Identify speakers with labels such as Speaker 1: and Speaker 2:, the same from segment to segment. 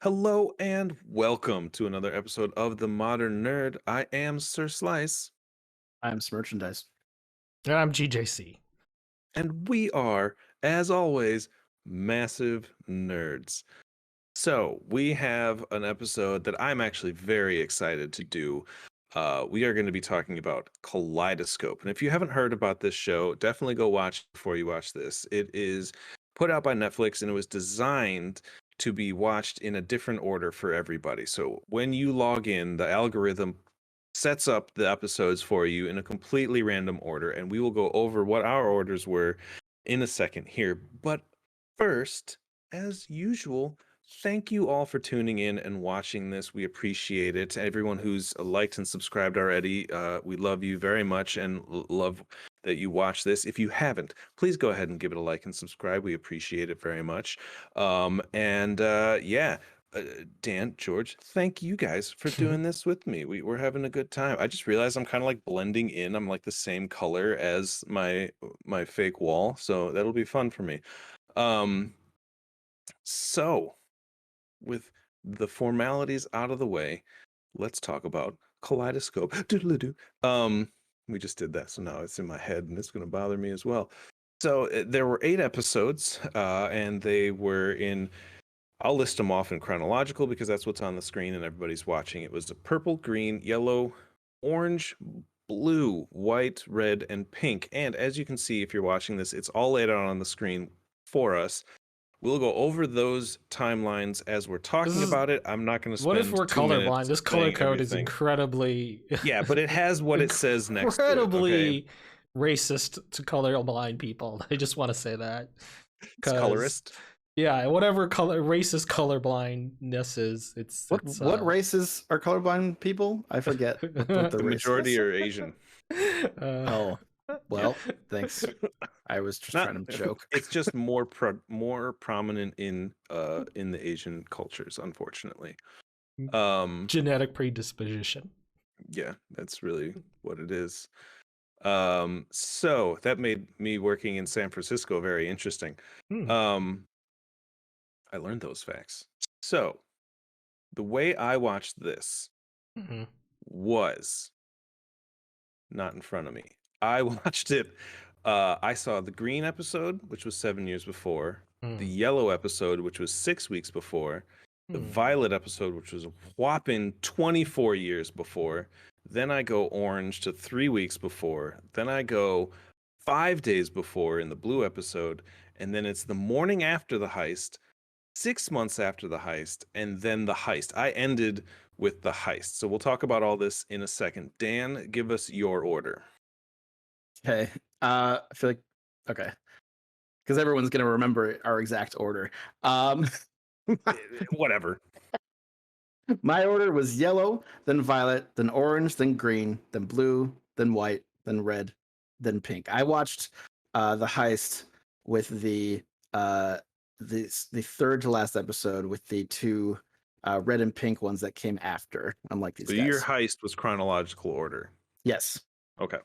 Speaker 1: Hello and welcome to another episode of The Modern Nerd. I am Sir Slice,
Speaker 2: I'm merchandise.
Speaker 3: I'm GJC.
Speaker 1: and we are, as always, massive nerds. So, we have an episode that I'm actually very excited to do. We are going to be talking about Kaleidascope. And if you haven't heard about this show, definitely go watch it before you watch this. It is put out by Netflix and it was designed to be watched in a different order for everybody. So when you log in, the algorithm sets up the episodes for you in a completely random order. And we will go over what our orders were in a second here. But first, as usual, thank you all for tuning in and watching this. We appreciate it. Everyone who's liked and subscribed already, we love you very much and love that you watch this. If you haven't, please go ahead and give it a like and subscribe. We appreciate it very much. Yeah. Dan, George, thank you guys for doing this with me. We're having a good time. I just realized I'm kind of like blending in. I'm like the same color as my fake wall, so that'll be fun for me. So with the formalities out of the way, let's talk about Kaleidoscope. Doodle-doo. We just did that, so now it's in my head, and it's going to bother me as well. So there were 8 episodes, and they were in. I'll list them off in chronological because that's what's on the screen and everybody's watching. It was the purple, green, yellow, orange, blue, white, red, and pink. And as you can see, if you're watching this, it's all laid out on the screen for us. We'll go over those timelines as we're talking about it. I'm not going to spend
Speaker 3: What if we're
Speaker 1: 2
Speaker 3: colorblind?
Speaker 1: minutes
Speaker 3: This color
Speaker 1: saying
Speaker 3: code is
Speaker 1: everything.
Speaker 3: incredibly
Speaker 1: Yeah, but it has what it says next to it. Okay?
Speaker 3: incredibly racist to colorblind people. I just want to say that.
Speaker 1: It's colorist.
Speaker 3: Yeah, whatever racist colorblindness is,
Speaker 2: What races are colorblind people? I forget what
Speaker 1: The majority are Asian.
Speaker 2: Oh, well, thanks. I was just trying to joke.
Speaker 1: It's just more prominent in the Asian cultures, unfortunately.
Speaker 3: Genetic predisposition.
Speaker 1: Yeah, that's really what it is. So that made me working in San Francisco very interesting. I learned those facts. So the way I watched this was not in front of me. I watched it. I saw the green episode, which was 7 years before, the yellow episode, which was 6 weeks before, the violet episode, which was a whopping 24 years before. Then I go orange to 3 weeks before. Then I go 5 days before in the blue episode. And then it's the morning after the heist, 6 months after the heist, and then the heist. I ended with the heist. So we'll talk about all this in a second. Dan, give us your order.
Speaker 2: Okay. I feel like okay. Because everyone's gonna remember our exact order.
Speaker 1: Whatever.
Speaker 2: My order was yellow, then violet, then orange, then green, then blue, then white, then red, then pink. I watched the heist with the third to last episode with the 2 red and pink ones that came after. Unlike these
Speaker 1: So
Speaker 2: guys.
Speaker 1: your heist was chronological order.
Speaker 2: Yes.
Speaker 1: Okay.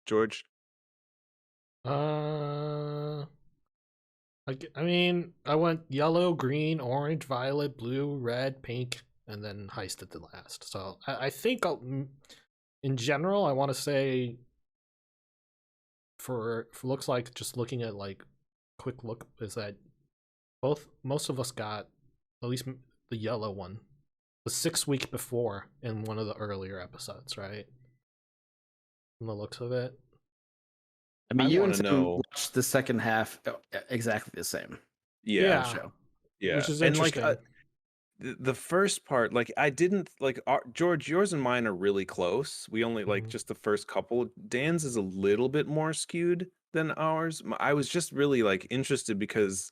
Speaker 1: George?
Speaker 3: I mean, I went yellow, green, orange, violet, blue, red, pink, and then heist at the last. So I think in general, I want to say for looks like just looking at like quick look is that most of us got at least the yellow one, the 6 week before in one of the earlier episodes, right? From the looks of it.
Speaker 2: I mean, you and Tim watched the second half exactly the same.
Speaker 1: Yeah.
Speaker 2: Show.
Speaker 3: Yeah. Which is interesting.
Speaker 1: And like the first part, like I didn't like George, yours and mine are really close. We only like just the first couple. Dan's is a little bit more skewed than ours. I was just really like interested because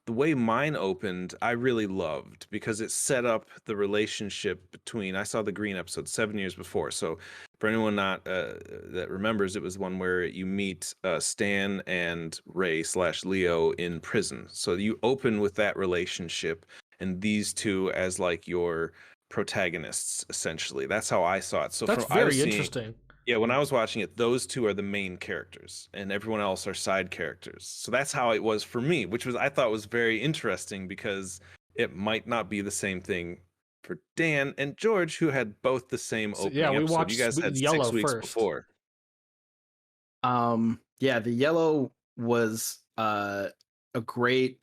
Speaker 1: the way mine opened, I really loved because it set up the relationship between. I saw the green episode 7 years before, so for anyone not that remembers, it was one where you meet Stan and Ray/Leo in prison. So you open with that relationship and these two as like your protagonists, essentially. That's how I saw it. So
Speaker 3: that's very interesting.
Speaker 1: Yeah, when I was watching it, those 2 are the main characters, and everyone else are side characters. So that's how it was for me, which was I thought was very interesting because it might not be the same thing for Dan and George, who had both the same
Speaker 3: So, yeah,
Speaker 1: opening
Speaker 3: we
Speaker 1: episode. You
Speaker 3: watched
Speaker 1: guys had
Speaker 3: Yellow
Speaker 1: 6 weeks
Speaker 3: first.
Speaker 1: before.
Speaker 2: Yeah, the yellow was a great.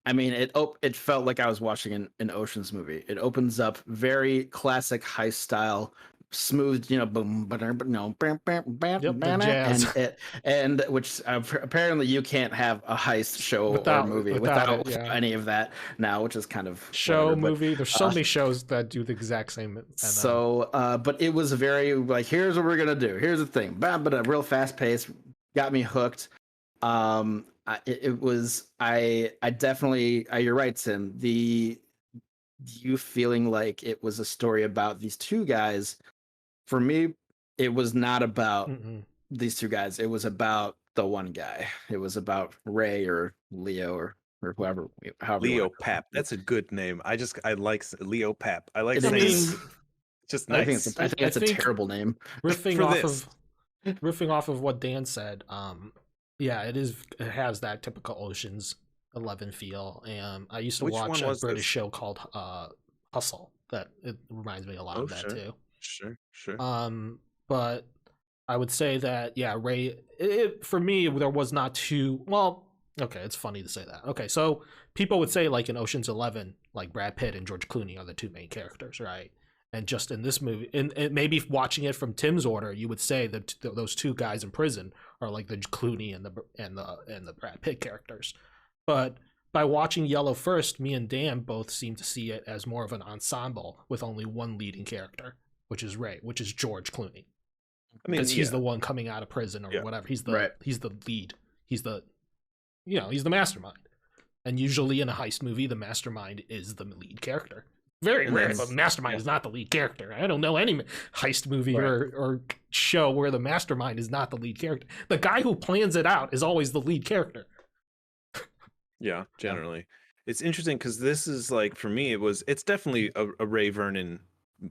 Speaker 2: I mean, it felt like I was watching an Ocean's movie. It opens up very classic heist style, smooth, boom, no,
Speaker 3: Yep, the jazz.
Speaker 2: and which apparently you can't have a heist show or movie
Speaker 3: without it,
Speaker 2: without
Speaker 3: yeah.
Speaker 2: any of that now, which is kind of
Speaker 3: Show
Speaker 2: whatever,
Speaker 3: movie. There's so many shows that do the exact same.
Speaker 2: But it was very like, here's what we're gonna do. Here's the thing, but a real fast pace, got me hooked. It was I definitely you're right, Tim. You feeling like it was a story about these two guys. For me, it was not about these two guys. It was about the one guy. It was about Ray or Leo or whoever, however you
Speaker 1: Leo
Speaker 2: want to
Speaker 1: Pap. That's a good name. I like Leo Pap. I like
Speaker 2: It
Speaker 1: saying
Speaker 2: is.
Speaker 1: it. Just
Speaker 2: I
Speaker 1: nice.
Speaker 2: think it's a terrible name.
Speaker 3: Riffing off
Speaker 1: this.
Speaker 3: of what Dan said, yeah, it has that typical Ocean's 11 feel. And I used to
Speaker 1: Which
Speaker 3: watch
Speaker 1: one
Speaker 3: a
Speaker 1: was
Speaker 3: British
Speaker 1: this?
Speaker 3: show called Hustle. That it reminds me a lot
Speaker 1: Oh,
Speaker 3: of that too.
Speaker 1: Sure.
Speaker 3: But I would say that, yeah, Ray, for me, there was not too, well, okay, it's funny to say that. Okay, so people would say, like, in Ocean's 11, like, Brad Pitt and George Clooney are the two main characters, right? And just in this movie, and maybe watching it from Tim's order, you would say that those two guys in prison are like the Clooney and the Brad Pitt characters. But by watching Yellow first, me and Dan both seem to see it as more of an ensemble with only one leading character, which is Ray, which is George Clooney.
Speaker 1: I mean,
Speaker 3: Because he's the one coming out of prison or whatever. He's the lead. He's the he's the mastermind. And usually in a heist movie, the mastermind is the lead character. Very rare, but mastermind is not the lead character. I don't know any heist movie or show where the mastermind is not the lead character. The guy who plans it out is always the lead character.
Speaker 1: Yeah, generally. It's interesting because this is like, for me, it's definitely a Ray Vernon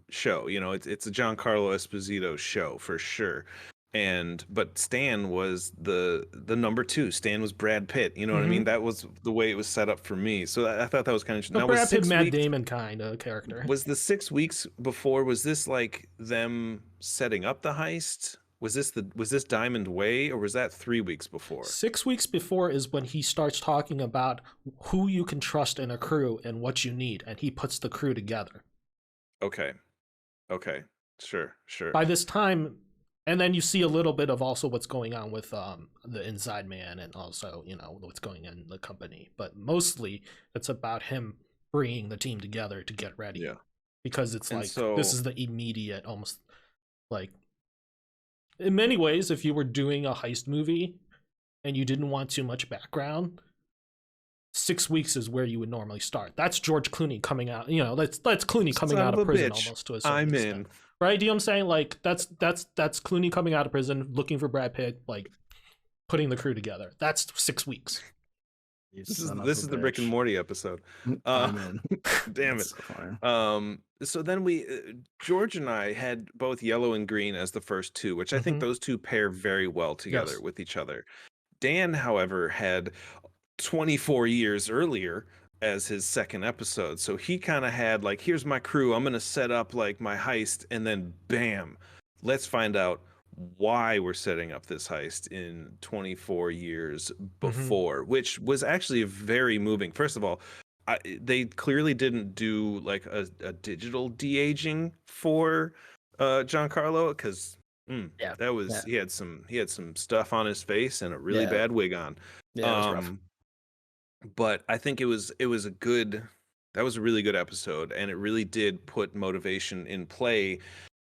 Speaker 1: show. It's a Giancarlo Esposito show for sure. But Stan was the number two. Stan was Brad Pitt. You know what I mean? That was the way it was set up for me. So I thought that was kind of interesting.
Speaker 3: Now, Brad Pitt, Matt Damon kind of character.
Speaker 1: Was the 6 weeks before? Was this like them setting up the heist? Was this Diamond Way, or was that 3 weeks before?
Speaker 3: 6 weeks before is when he starts talking about who you can trust in a crew and what you need, and he puts the crew together.
Speaker 1: Okay. Sure.
Speaker 3: By this time, and then you see a little bit of also what's going on with the Inside Man, and also what's going on in the company. But mostly, it's about him bringing the team together to get ready.
Speaker 1: Yeah.
Speaker 3: Because it's this is the immediate, almost like, in many ways, if you were doing a heist movie and you didn't want too much background, 6 weeks is where you would normally start. That's George Clooney coming out. That's Clooney coming out of prison almost to a certain extent. Right? Do you know what I'm saying? Like, that's Clooney coming out of prison, looking for Brad Pitt, like, putting the crew together. That's 6 weeks.
Speaker 1: This is the Rick and Morty episode.
Speaker 2: I'm in.
Speaker 1: Damn it. So then George and I had both Yellow and Green as the first two, which I think those two pair very well together with each other. Dan, however, had 24 years earlier as his second episode. So he kind of had like, here's my crew. I'm going to set up like my heist, and then bam, let's find out why we're setting up this heist in 24 years before, which was actually very moving. First of all, they clearly didn't do like a digital de-aging for Giancarlo, because he had some stuff on his face and a really bad wig on.
Speaker 2: Yeah, it was rough.
Speaker 1: But I think that was a really good episode, and it really did put motivation in play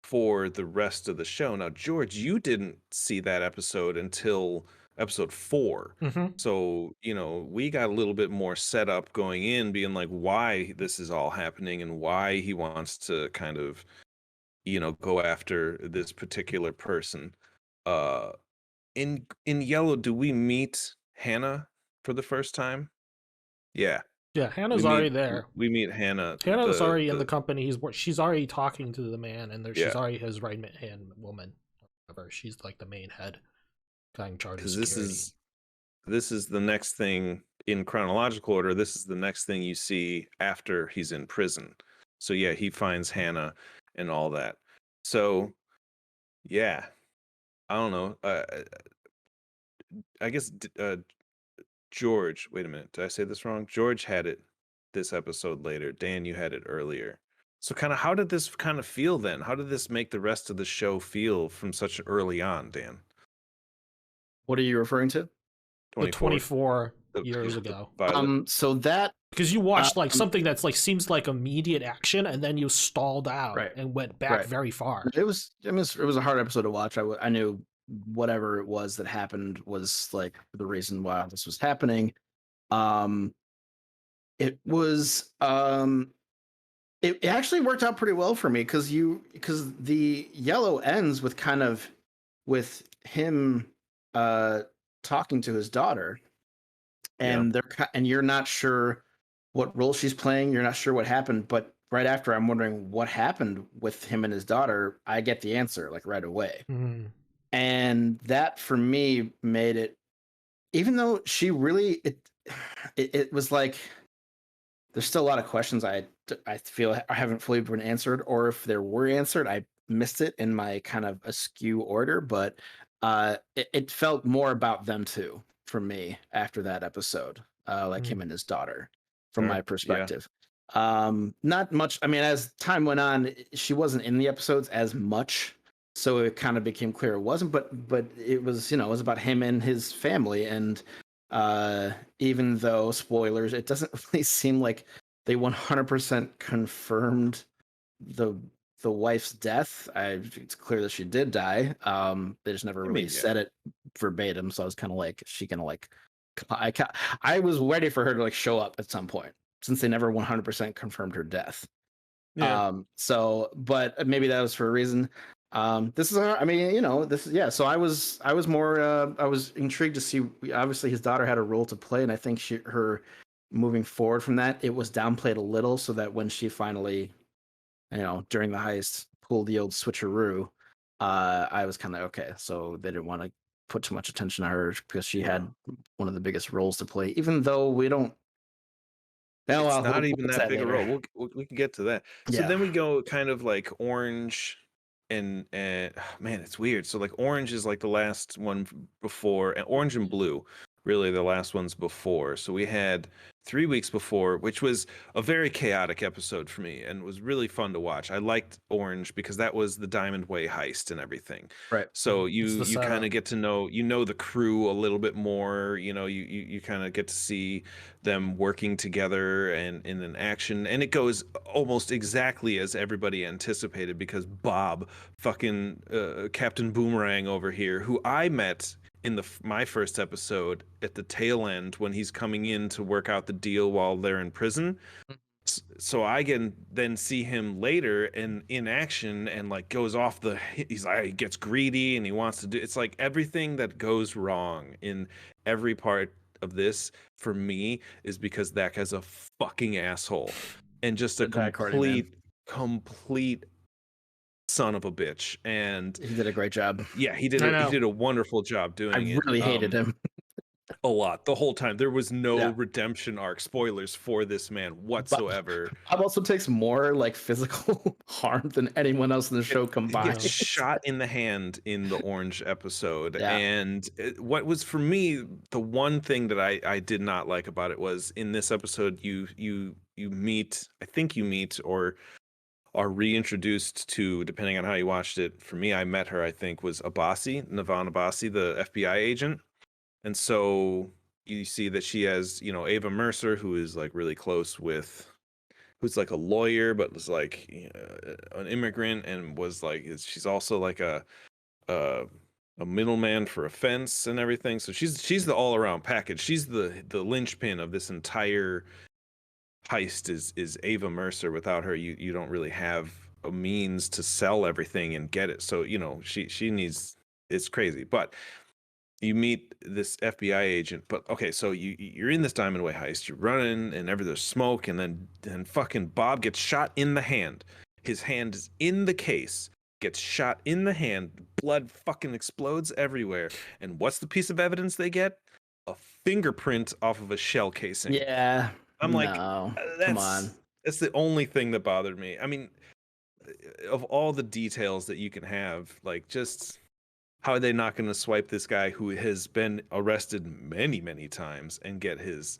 Speaker 1: for the rest of the show. Now, George, you didn't see that episode until episode 4. So, we got a little bit more set up going in, being like why this is all happening and why he wants to kind of, go after this particular person. In Yellow, do we meet Hannah for the first time? Yeah,
Speaker 3: Hannah's already there.
Speaker 1: We meet Hannah.
Speaker 3: Hannah's already in the company. She's already talking to the man, and she's already his right hand woman. Whatever. She's like the main head guy in charge of security.
Speaker 1: This is the next thing in chronological order, this is the next thing you see after he's in prison. So yeah, he finds Hannah and all that. So yeah, I don't know. I guess George. Wait a minute, did I say this wrong? George had it this episode later. Dan, you had it earlier. So kind of, how did this kind of feel then? How did this make the rest of the show feel from such early on, Dan?
Speaker 2: What are you referring to?
Speaker 3: The
Speaker 1: 24
Speaker 3: 24
Speaker 1: the,
Speaker 3: years
Speaker 1: the
Speaker 3: ago.
Speaker 1: Violet.
Speaker 2: So that
Speaker 3: Because you watched like
Speaker 2: um,
Speaker 3: something that's like seems like immediate action, and then you stalled out
Speaker 2: right,
Speaker 3: and went back
Speaker 2: right.
Speaker 3: very far.
Speaker 2: It was, I mean, it was a hard episode to watch. I knew whatever it was that happened was like the reason why this was happening. Um, it was it actually worked out pretty well for me because the yellow ends with kind of with him talking to his daughter,
Speaker 1: Yeah.
Speaker 2: and and you're not sure what role she's playing, you're not sure what happened, but right after I'm wondering what happened with him and his daughter, I get the answer like right away.
Speaker 3: Mm.
Speaker 2: And that for me made it, even though she really it was like there's still a lot of questions I feel I haven't fully been answered, or if there were answered, I missed it in my kind of askew order. But it felt more about them two for me after that episode, like him and his daughter, from my
Speaker 1: Sure. Yeah.
Speaker 2: perspective. Not much. I mean, as time went on, she wasn't in the episodes as much, so it kind of became clear it wasn't. But it was, it was about him and his family, and even though spoilers, it doesn't really seem like they 100% confirmed the wife's death. It's clear that she did die. They just never really said it verbatim, so I was kind of like, is she gonna like I was ready for her to like show up at some point, since they never 100% confirmed her death.
Speaker 1: Yeah.
Speaker 2: So but maybe that was for a reason. This is, I mean, this is, yeah. So I was more, I was intrigued to see. Obviously, his daughter had a role to play, and I think her moving forward from that, it was downplayed a little, so that when she finally, during the heist, pulled the old switcheroo, I was kind of okay. So they didn't want to put too much attention to her because she had one of the biggest roles to play, even though we don't. Oh,
Speaker 1: It's
Speaker 2: well,
Speaker 1: not
Speaker 2: we'll
Speaker 1: even
Speaker 2: get to
Speaker 1: that big a
Speaker 2: later.
Speaker 1: role. We can get to that. So
Speaker 2: Yeah.
Speaker 1: then we go kind of like Orange and man, it's weird. So like Orange is like the last one before, and Orange and Blue really the last ones before. So we had 3 weeks before, which was a very chaotic episode for me and was really fun to watch. I liked Orange because that was the Diamond Way heist and everything.
Speaker 2: Right.
Speaker 1: So
Speaker 3: It's
Speaker 1: you
Speaker 3: the
Speaker 1: you kind
Speaker 3: setup.
Speaker 1: of get to know the crew a little bit more. You kind of get to see them working together and in an action, and it goes almost exactly as everybody anticipated because Bob, fucking Captain Boomerang over here, who I met in my first episode at the tail end when he's coming in to work out the deal while they're in prison. So I can then see him later and in action and like goes off he's like, he gets greedy and he wants to do, it's like everything that goes wrong in every part of this for me is because that guy's a fucking asshole and just a
Speaker 2: Good guy, Cordy, man.
Speaker 1: complete son of a bitch. And
Speaker 2: He did a great job.
Speaker 1: yeah, he
Speaker 3: I know.
Speaker 1: did a wonderful job doing
Speaker 2: I
Speaker 1: it.
Speaker 2: really hated him.
Speaker 1: A lot the whole time. There was no
Speaker 2: Yeah.
Speaker 1: redemption arc, spoilers for this man whatsoever.
Speaker 2: Bob also takes more like physical harm than anyone else in the show
Speaker 1: He
Speaker 2: combined.
Speaker 1: gets shot in the hand in the Orange episode.
Speaker 2: Yeah.
Speaker 1: And what was for me the one thing that I did not like about it was in this episode you meet, I think you meet or are reintroduced to, depending on how you watched it. For me, I met her, I think, was Navan Abbasi, the FBI agent. And so you see that she has, Ava Mercer, who is like really close with, who's like a lawyer, but was like an immigrant, and was like, she's also like a middleman for a fence and everything. So she's the all around package. She's the linchpin of this entire heist. Is Ava Mercer. Without her, you don't really have a means to sell everything and get it. So she needs. It's crazy, but you meet this FBI agent, but okay, so you're in this Diamond Way heist, you're running, and there's smoke, and then fucking Bob gets shot in the hand. His hand is in the case, gets shot in the hand, blood fucking explodes everywhere. And what's the piece of evidence they get? a fingerprint off of a shell casing.
Speaker 2: Yeah.
Speaker 1: I'm like,
Speaker 2: No. Come on.
Speaker 1: that's the only thing that bothered me. I mean, of all the details that you can have, like, just how are they not going to swipe this guy who has been arrested many, many times and get his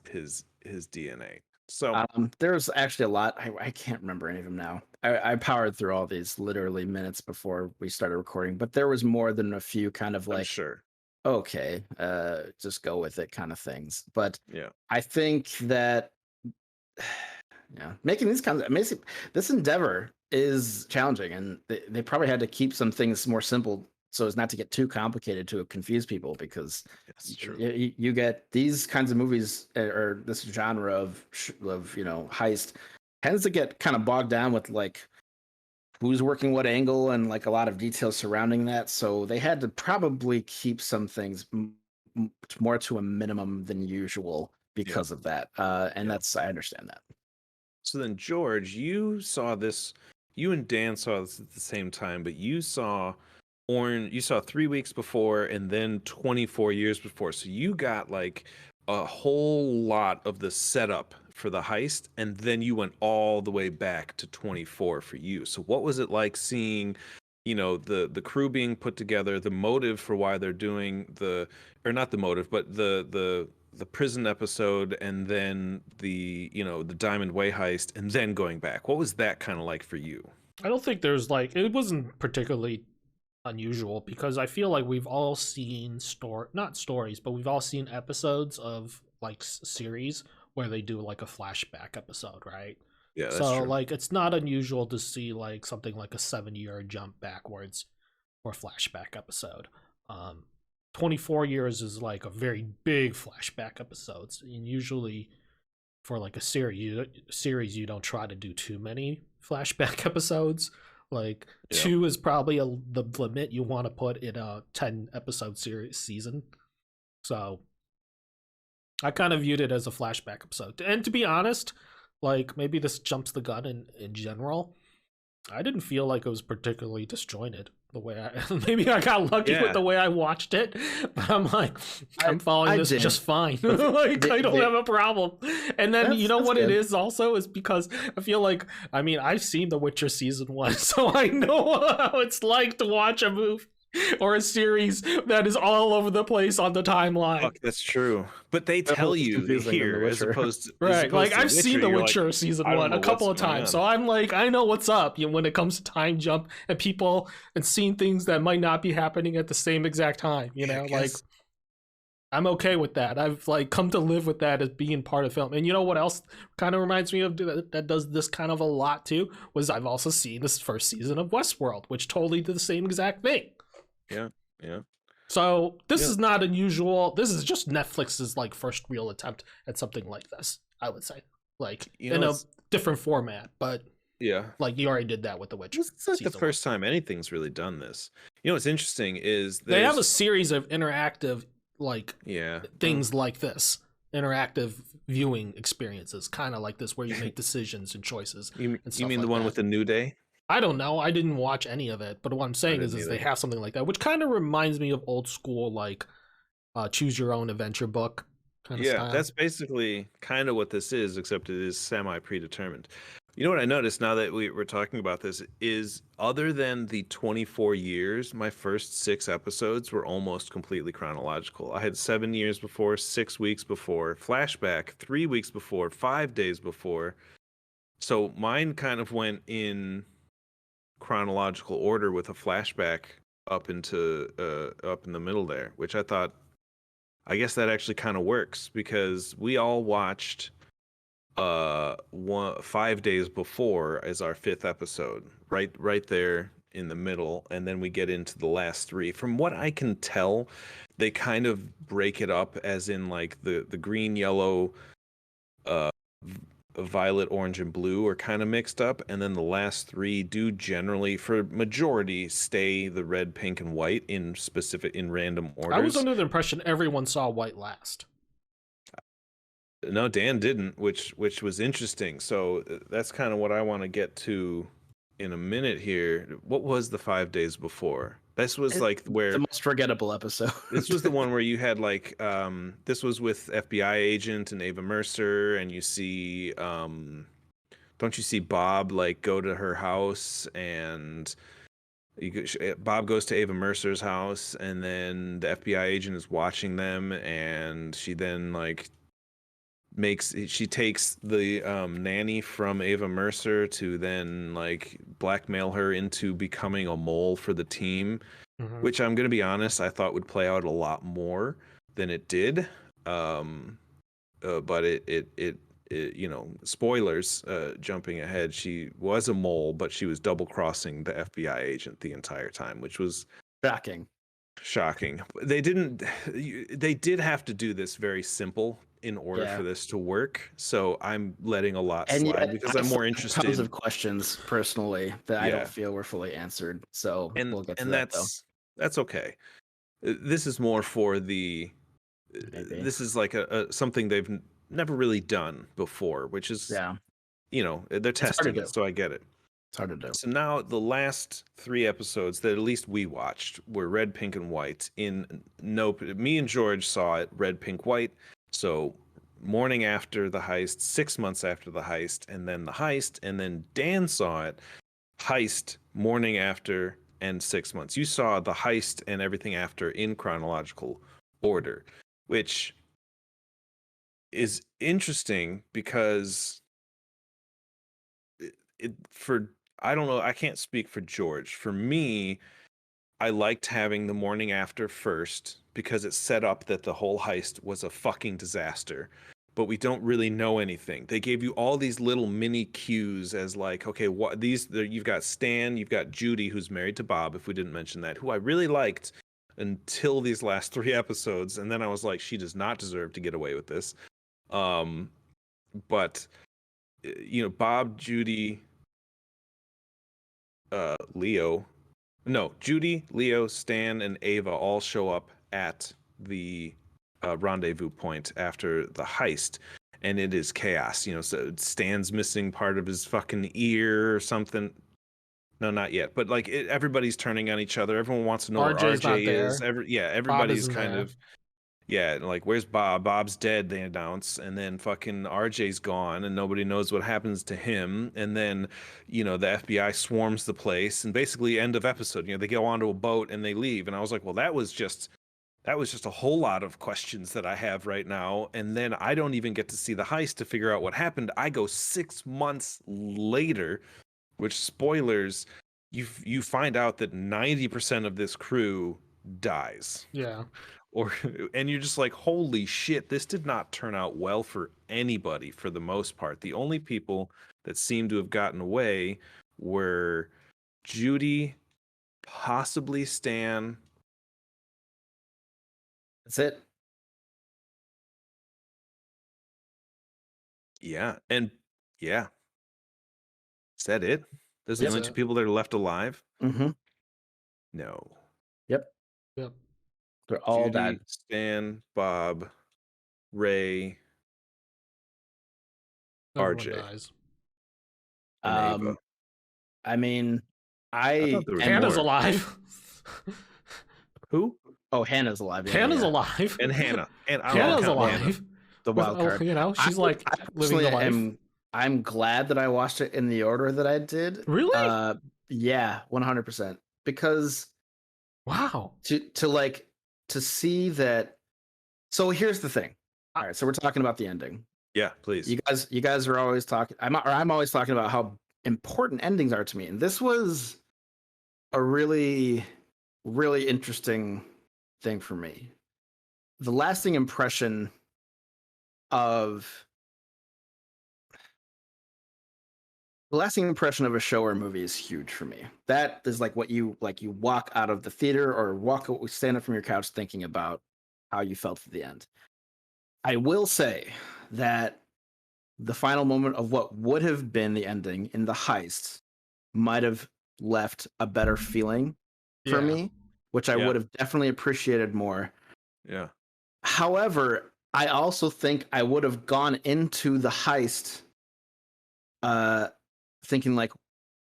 Speaker 1: DNA? So
Speaker 2: There's actually a lot. I can't remember any of them now. I powered through all these literally minutes before we started recording, but there was more than a few kind of
Speaker 1: I'm
Speaker 2: like,
Speaker 1: sure.
Speaker 2: okay, just go with it kind of things. But
Speaker 1: Yeah.
Speaker 2: I think that yeah, making these kinds of amazing, this endeavor is challenging, and they probably had to keep some things more simple so as not to get too complicated to confuse people, because
Speaker 1: It's true.
Speaker 2: you get these kinds of movies, or this genre of heist tends to get kind of bogged down with like who's working what angle and like a lot of details surrounding that. So they had to probably keep some things more to a minimum than usual because of that. And that's, I understand that.
Speaker 1: So then, George, you saw this. You and Dan saw this at the same time, but you saw Orange. You saw 3 weeks before, and then 24 years before. So you got like a whole lot of the setup for the heist, and then you went all the way back to 24 for you. So what was it like seeing, the crew being put together, the motive for why they're doing or not the motive, but the prison episode, and then the Diamond Way heist, and then going back? What was that kind of like for you?
Speaker 3: I don't think there's like, it wasn't particularly unusual, because I feel like we've all seen not stories, but we've all seen episodes of like series where they do like a flashback episode, right?
Speaker 1: Yeah, that's
Speaker 3: So
Speaker 1: true.
Speaker 3: like it's not unusual to see like something like a 7-year jump backwards or flashback episode. 24 years is like a very big flashback episodes, and usually for like a series you don't try to do too many flashback episodes. Like
Speaker 1: Yeah.
Speaker 3: 2 is probably the limit you want to put in a 10 episode season. So I kind of viewed it as a flashback episode. And to be honest, like maybe this jumps the gun in general, I didn't feel like it was particularly disjointed the way maybe I got lucky with the way I watched it, but I'm like, I'm following this just fine. Like I don't have a problem. And then you know what it is also is because I feel like, I mean, I've seen The Witcher season 1, so I know how it's like to watch a movie or a series that is all over the place on the timeline.
Speaker 1: Fuck, that's true. But they tell you here as opposed to
Speaker 3: right. Like I've seen The Witcher
Speaker 1: like,
Speaker 3: season 1 a couple of times, so I'm like, I know what's up. When it comes to time jump and people and seeing things that might not be happening at the same exact time, like I'm okay with that. I've like come to live with that as being part of film. And you know what else kind of reminds me of that does this kind of a lot too? Was I've also seen this first season of Westworld, which totally did the same exact thing.
Speaker 1: Yeah.
Speaker 3: So this is not unusual. This is just Netflix's like first real attempt at something like this, I would say. Like in a different format, but like you already did that with The Witcher.
Speaker 1: It's like the first time anything's really done this. What's interesting is
Speaker 3: they have a series of interactive things
Speaker 1: Mm.
Speaker 3: like this. Interactive viewing experiences, kind of like this, where you make decisions and choices.
Speaker 1: You
Speaker 3: and stuff
Speaker 1: mean
Speaker 3: like
Speaker 1: the one
Speaker 3: that.
Speaker 1: with the New Day?
Speaker 3: I don't know. I didn't watch any of it, but what I'm saying is they have something like that, which kind of reminds me of old school, like choose your own adventure book kind of style.
Speaker 1: That's basically kind of what this is, except it is semi-predetermined. You know what I noticed now that we're talking about this is, other than the 24 years, my first 6 episodes were almost completely chronological. I had 7 years before, 6 weeks before, flashback, 3 weeks before, 5 days before. So mine kind of went in chronological order with a flashback up in the middle there, which I guess that actually kind of works, because we all watched 5 days before as our 5th episode, right there in the middle, and then we get into the last 3. From what I can tell, they kind of break it up as in like the green, yellow, violet, orange, and blue are kind of mixed up, and then the last 3 do generally, for majority, stay the red, pink, and white in random orders.
Speaker 3: I was under the impression everyone saw white last.
Speaker 1: No, Dan didn't, which was interesting. So that's kind of what I want to get to in a minute here. What was the 5 days before? This was like
Speaker 2: The
Speaker 1: where
Speaker 2: most forgettable episode.
Speaker 1: this was the one where you had like this was with FBI agent and Ava Mercer, and you see don't you see Bob like go to her house, and Bob goes to Ava Mercer's house, and then the FBI agent is watching them, and she then like she takes the nanny from Ava Mercer to then like blackmail her into becoming a mole for the team, which I'm gonna be honest, I thought would play out a lot more than it did. But it you know, spoilers, jumping ahead, she was a mole, but she was double crossing the FBI agent the entire time, which was
Speaker 2: Shocking.
Speaker 1: they did have to do this very simple in order for this to work, so I'm letting a lot slide because I'm more interested.
Speaker 2: Tons of questions personally that I don't feel were fully answered, so we'll get to that though.
Speaker 1: That's okay. This is more for the this is like a something they've never really done before, which is you know, they're testing it, so I get it.
Speaker 2: It's hard to do.
Speaker 1: So now the last 3 episodes that at least we watched were red, pink, and white. Me and George saw it red, pink, white. So morning after the heist, 6 months after the heist, and then the heist, and then Dan saw it heist, morning after, and 6 months. You saw the heist and everything after in chronological order, which is interesting because I don't know, I can't speak for George. For me, I liked having the morning after first because it set up that the whole heist was a fucking disaster, but we don't really know anything. They gave you all these little mini cues as like, okay, you've got Stan, you've got Judy, who's married to Bob, if we didn't mention that, who I really liked until these last 3 episodes, and then I was like, she does not deserve to get away with this. But you know, Bob, Judy, Judy, Leo, Stan, and Ava all show up at the rendezvous point after the heist, and it is chaos. You know, so Stan's missing part of his fucking ear or something. No, not yet. But like everybody's turning on each other. Everyone wants to know where RJ is. Everybody's kind of like, where's Bob? Bob's dead, they announce, and then fucking RJ's gone, and nobody knows what happens to him. And then, you know, the FBI swarms the place, and basically end of episode. You know, they go onto a boat and they leave, and I was like, well, that was just a whole lot of questions that I have right now. And then I don't even get to see the heist to figure out what happened. I go 6 months later, which, spoilers, you find out that 90% of this crew dies.
Speaker 3: Yeah.
Speaker 1: And you're just like, holy shit, this did not turn out well for anybody for the most part. The only people that seem to have gotten away were Judy, possibly Stan.
Speaker 2: That's it.
Speaker 1: Yeah. And yeah. Is that it? There's the only 2 people that are left alive?
Speaker 2: Mm-hmm.
Speaker 1: No.
Speaker 2: Yep. They're all
Speaker 1: Judy,
Speaker 2: dead.
Speaker 1: Stan, Bob, Ray,
Speaker 3: Everyone
Speaker 1: RJ.
Speaker 3: dies.
Speaker 1: And Ava.
Speaker 2: I mean,
Speaker 3: Hannah's alive.
Speaker 1: Who?
Speaker 2: Oh, Hannah's alive.
Speaker 3: Hannah's alive.
Speaker 1: And Hannah. And
Speaker 3: Hannah's alive.
Speaker 2: The wild card.
Speaker 3: You know, she's like living the life.
Speaker 2: I'm glad that I watched it in the order that I did.
Speaker 3: Really?
Speaker 2: Yeah, 100%. Because
Speaker 3: wow.
Speaker 2: To see that. So here's the thing. All right, so we're talking about the ending.
Speaker 1: Yeah, please.
Speaker 2: You guys are always talking. I'm always talking about how important endings are to me, and this was a really, really interesting thing for me. The lasting impression of a show or movie is huge for me. That is like what you walk out of the theater or stand up from your couch thinking about how you felt at the end. I will say that the final moment of what would have been the ending in the heist might have left a better feeling for me, which I would have definitely appreciated more.
Speaker 1: Yeah.
Speaker 2: However, I also think I would have gone into the heist thinking like,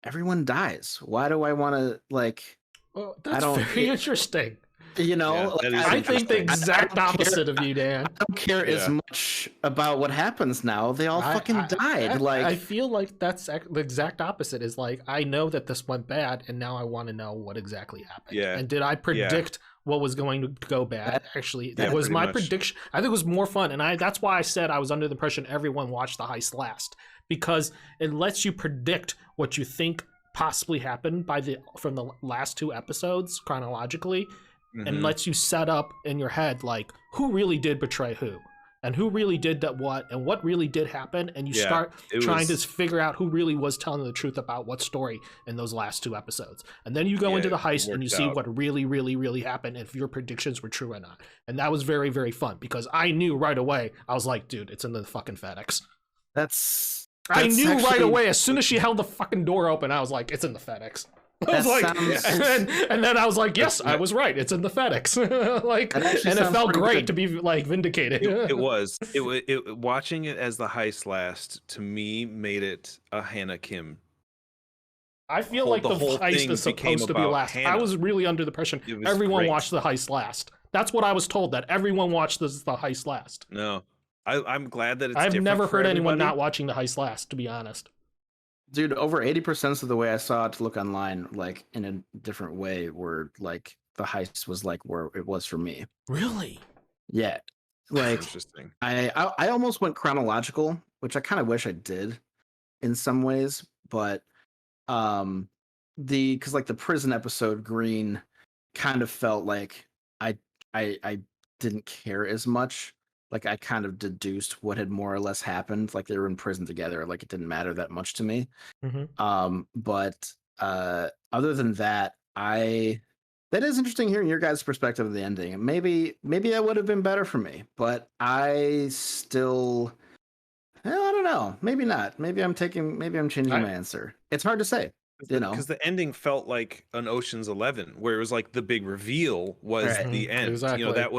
Speaker 2: everyone dies. Why do I want to like
Speaker 3: Oh,
Speaker 2: I
Speaker 3: that's
Speaker 2: don't.
Speaker 3: very interesting.
Speaker 2: You know,
Speaker 1: Yeah,
Speaker 2: like,
Speaker 1: that is
Speaker 3: I think the
Speaker 1: interesting.
Speaker 3: exact
Speaker 2: I don't care.
Speaker 3: opposite of you, Dan.
Speaker 2: I don't care as
Speaker 1: Yeah.
Speaker 2: much about what happens now. They all fucking died.
Speaker 3: I
Speaker 2: Like
Speaker 3: feel like that's the exact opposite. Is like I know that this went bad, and now I want to know what exactly happened.
Speaker 1: Yeah.
Speaker 3: And did I
Speaker 1: Yeah.
Speaker 3: predict what was going to go bad?
Speaker 2: That-
Speaker 3: Actually,
Speaker 1: Yeah,
Speaker 3: that was
Speaker 1: pretty
Speaker 3: my
Speaker 1: much.
Speaker 3: prediction. I think it was more fun, and that's why I said I was under the impression everyone watched the heist last, because it lets you predict what you think possibly happened from the last two episodes chronologically, and
Speaker 1: Mhm.
Speaker 3: lets you set up in your head like who really did betray who, and who really did that what, and what really did happen, and you
Speaker 1: Yeah,
Speaker 3: start
Speaker 1: it
Speaker 3: trying
Speaker 1: was-
Speaker 3: to figure out who really was telling the truth about what story in those last two episodes. And then you go
Speaker 1: Yeah,
Speaker 3: into the
Speaker 1: it
Speaker 3: heist and you
Speaker 1: worked
Speaker 3: see
Speaker 1: out.
Speaker 3: what really, really, really happened, if your predictions were true or not. And that was very, very fun because I knew right away. I was like, dude, it's in the fucking FedEx. I
Speaker 2: that's
Speaker 3: knew right
Speaker 2: actually-
Speaker 3: away as soon as she held the fucking door open. I was like, it's in the FedEx. I was
Speaker 2: That
Speaker 3: like,
Speaker 2: sounds-
Speaker 3: and then I was like, yes,
Speaker 1: That's-
Speaker 3: I was right. It's in the FedEx. like,
Speaker 2: That actually
Speaker 3: and it
Speaker 2: sounds
Speaker 3: felt
Speaker 2: pretty
Speaker 3: great
Speaker 2: good.
Speaker 3: to be like vindicated.
Speaker 1: It was. Watching it as the heist last to me made it a Hannah Kim.
Speaker 3: I feel
Speaker 1: whole-
Speaker 3: like
Speaker 1: the
Speaker 3: the
Speaker 1: whole
Speaker 3: heist
Speaker 1: thing
Speaker 3: is
Speaker 1: became
Speaker 3: supposed to be
Speaker 1: about
Speaker 3: last. I
Speaker 1: Hannah.
Speaker 3: was really under the impression
Speaker 1: It was
Speaker 3: everyone
Speaker 1: great.
Speaker 3: watched the heist last. That's what I was told, that everyone watched the heist last.
Speaker 1: No, I'm glad that it's.
Speaker 3: I've
Speaker 1: different
Speaker 3: never
Speaker 1: for
Speaker 3: heard anyone
Speaker 1: everybody.
Speaker 3: not watching the heist last, to be honest.
Speaker 2: Dude, over 80% of the way I saw it to look online, like in a different way, where like the heist was like where it was for me.
Speaker 3: Really?
Speaker 2: Yeah, like
Speaker 1: Interesting.
Speaker 2: I almost went chronological, which I kind of wish I did in some ways, but because like the prison episode Green kind of felt like I didn't care as much. Like I kind of deduced what had more or less happened. Like they were in prison together. Like it didn't matter that much to me. But other than that, that is interesting hearing your guys' perspective of the ending. Maybe that would have been better for me, but I still, I don't know. Maybe not. Maybe I'm changing my answer. It's hard to say. You know,
Speaker 1: because the ending felt like an Ocean's 11, where it was like the big reveal was
Speaker 2: Right.
Speaker 1: the end.
Speaker 3: Exactly.
Speaker 1: You know, that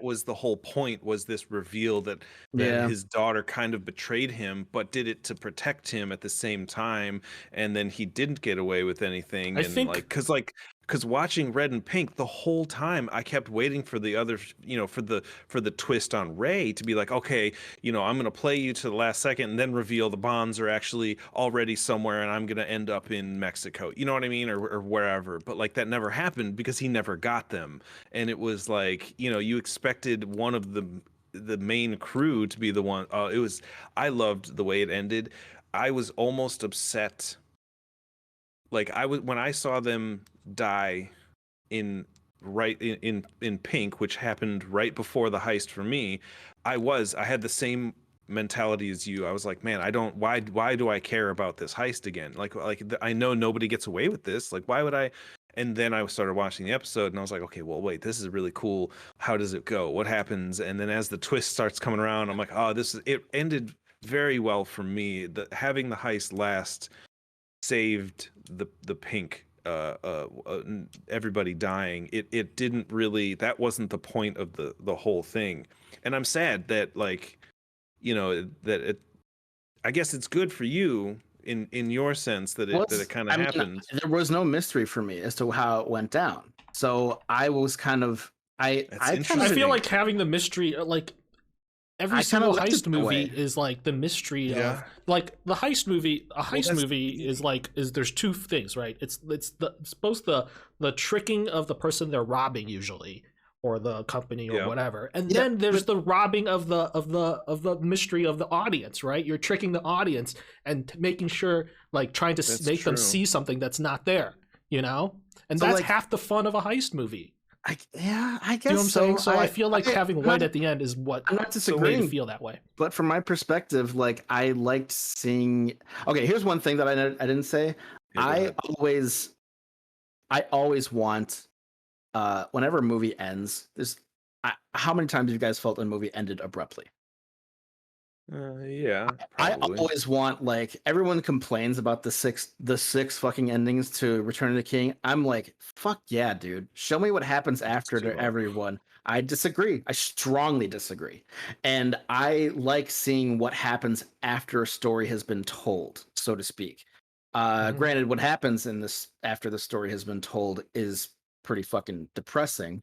Speaker 1: was the whole point, was this reveal that
Speaker 2: Yeah.
Speaker 1: his daughter kind of betrayed him, but did it to protect him at the same time, and then he didn't get away with anything.
Speaker 3: I
Speaker 1: And
Speaker 3: think-
Speaker 1: because watching Red and Pink the whole time, I kept waiting for the other, for the twist on Ray to be like, okay, I'm going to play you to the last second and then reveal the bonds are actually already somewhere and I'm going to end up in Mexico. You know what I mean? Or wherever. But like that never happened because he never got them. And it was like, you expected one of the main crew to be the one. I loved the way it ended. I was almost upset. Like when I saw them die in Pink, which happened right before the heist for me, I had the same mentality as you. I was like, man, why do I care about this heist again? Like I know nobody gets away with this. Like why would I? And then I started watching the episode and I was like, okay, well, wait, this is really cool. How does it go? What happens? And then as the twist starts coming around, I'm like, oh, it ended very well for me. Having the heist last saved the Pink everybody dying. It didn't really, that wasn't the point of the whole thing. And I'm sad that I guess it's good for you in your sense that it kind of happened.
Speaker 2: There was no mystery for me as to how it went down. So I was kind of
Speaker 1: That's
Speaker 3: I
Speaker 1: interesting.
Speaker 3: feel like having the mystery, like every
Speaker 2: I
Speaker 3: single
Speaker 2: kinda liked it
Speaker 3: heist
Speaker 2: that
Speaker 3: movie
Speaker 2: way.
Speaker 3: is like the mystery
Speaker 1: Yeah.
Speaker 3: of like the heist movie. A heist
Speaker 1: that's-
Speaker 3: movie is there's two things, right? It's both the tricking of the person they're robbing usually, or the company or
Speaker 1: Yeah.
Speaker 3: whatever, and
Speaker 2: Yeah,
Speaker 3: then there's the robbing of the mystery of the audience, right? You're tricking the audience and making sure, like trying to
Speaker 1: That's
Speaker 3: make them
Speaker 1: true.
Speaker 3: see something that's not there, and
Speaker 2: So,
Speaker 3: that's
Speaker 2: like-
Speaker 3: half the fun of a heist movie.
Speaker 2: I guess
Speaker 3: You know what I'm
Speaker 2: so.
Speaker 3: saying? So I feel like having
Speaker 2: I'm
Speaker 3: White
Speaker 2: not-
Speaker 3: at the end is what
Speaker 2: I'm not
Speaker 3: the way to
Speaker 2: disagreeing,
Speaker 3: feel that way.
Speaker 2: but from my perspective, like I liked seeing. Okay, here's one thing that I didn't say.
Speaker 1: Yeah, go ahead.
Speaker 2: I always want, whenever a movie ends, how many times have you guys felt a movie ended abruptly?
Speaker 1: Yeah,
Speaker 2: I
Speaker 1: probably.
Speaker 2: always want, like, everyone complains about the six fucking endings to Return of the King. I'm like, fuck yeah, dude. Show me what happens after
Speaker 1: too
Speaker 2: to
Speaker 1: long.
Speaker 2: everyone. I disagree. I strongly disagree. And I like seeing what happens after a story has been told, so to speak. Granted, what happens in this after the story has been told is pretty fucking depressing.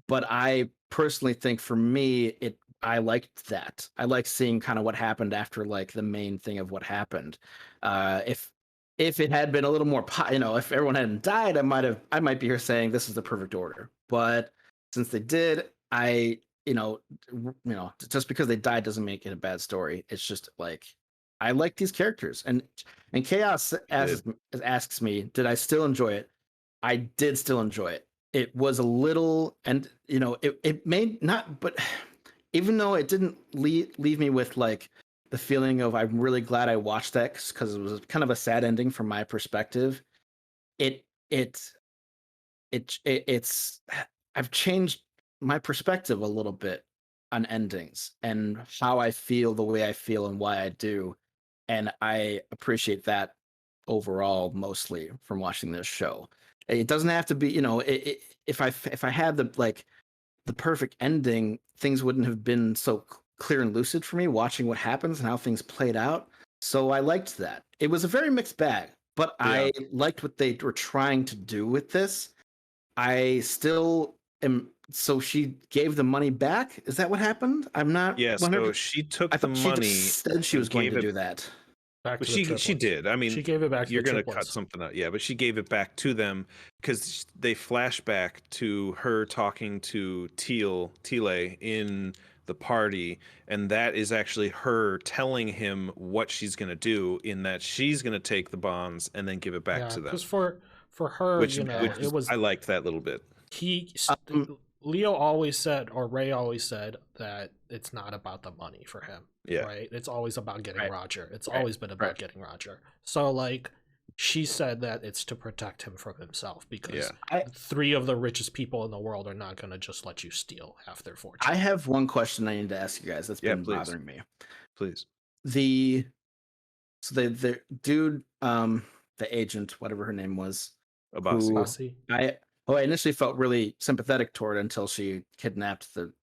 Speaker 2: But I personally think for me, I liked that. I like seeing kind of what happened after like the main thing of what happened. If it had been a little more, if everyone hadn't died, I might be here saying this is the perfect order. But since they did, just because they died doesn't make it a bad story. It's just like I like these characters, and Chaos asks me, did I still enjoy it? I did still enjoy it. It was a little, and it may not, but even though it didn't leave me with like the feeling of I'm really glad I watched that because it was kind of a sad ending from my perspective. It's I've changed my perspective a little bit on endings and how I feel the way I feel and why I do, and I appreciate that overall mostly from watching this show. It doesn't have to be, if I had the perfect ending, things wouldn't have been so clear and lucid for me watching what happens and how things played out. So I liked that. It was a very mixed bag, but I liked what they were trying to do with this. I still am. So she gave the money back. Is that what happened? I'm not.
Speaker 1: Yeah. So she took the money.
Speaker 2: She said she was going to do that.
Speaker 3: Back to
Speaker 1: But she did. I mean,
Speaker 3: she gave it back.
Speaker 1: You're going to cut something out. Yeah, but she gave it back to them because they flash back to her talking to Tile in the party, and that is actually her telling him what she's going to do. In that she's going to take the bonds and then give it back to them.
Speaker 3: Because for her, it was.
Speaker 1: I liked that little bit.
Speaker 3: Leo always said, or Ray always said, that it's not about the money for him.
Speaker 1: Yeah.
Speaker 3: Right? It's always about getting Roger. It's always been about getting Roger. So, like, she said that it's to protect him from himself because 3 of the richest people in the world are not going to just let you steal half their fortune.
Speaker 2: I have one question I need to ask you guys that's been bothering me.
Speaker 1: Please.
Speaker 2: The dude, the agent, whatever her name was,
Speaker 3: Abasi.
Speaker 2: I initially felt really sympathetic toward until she kidnapped the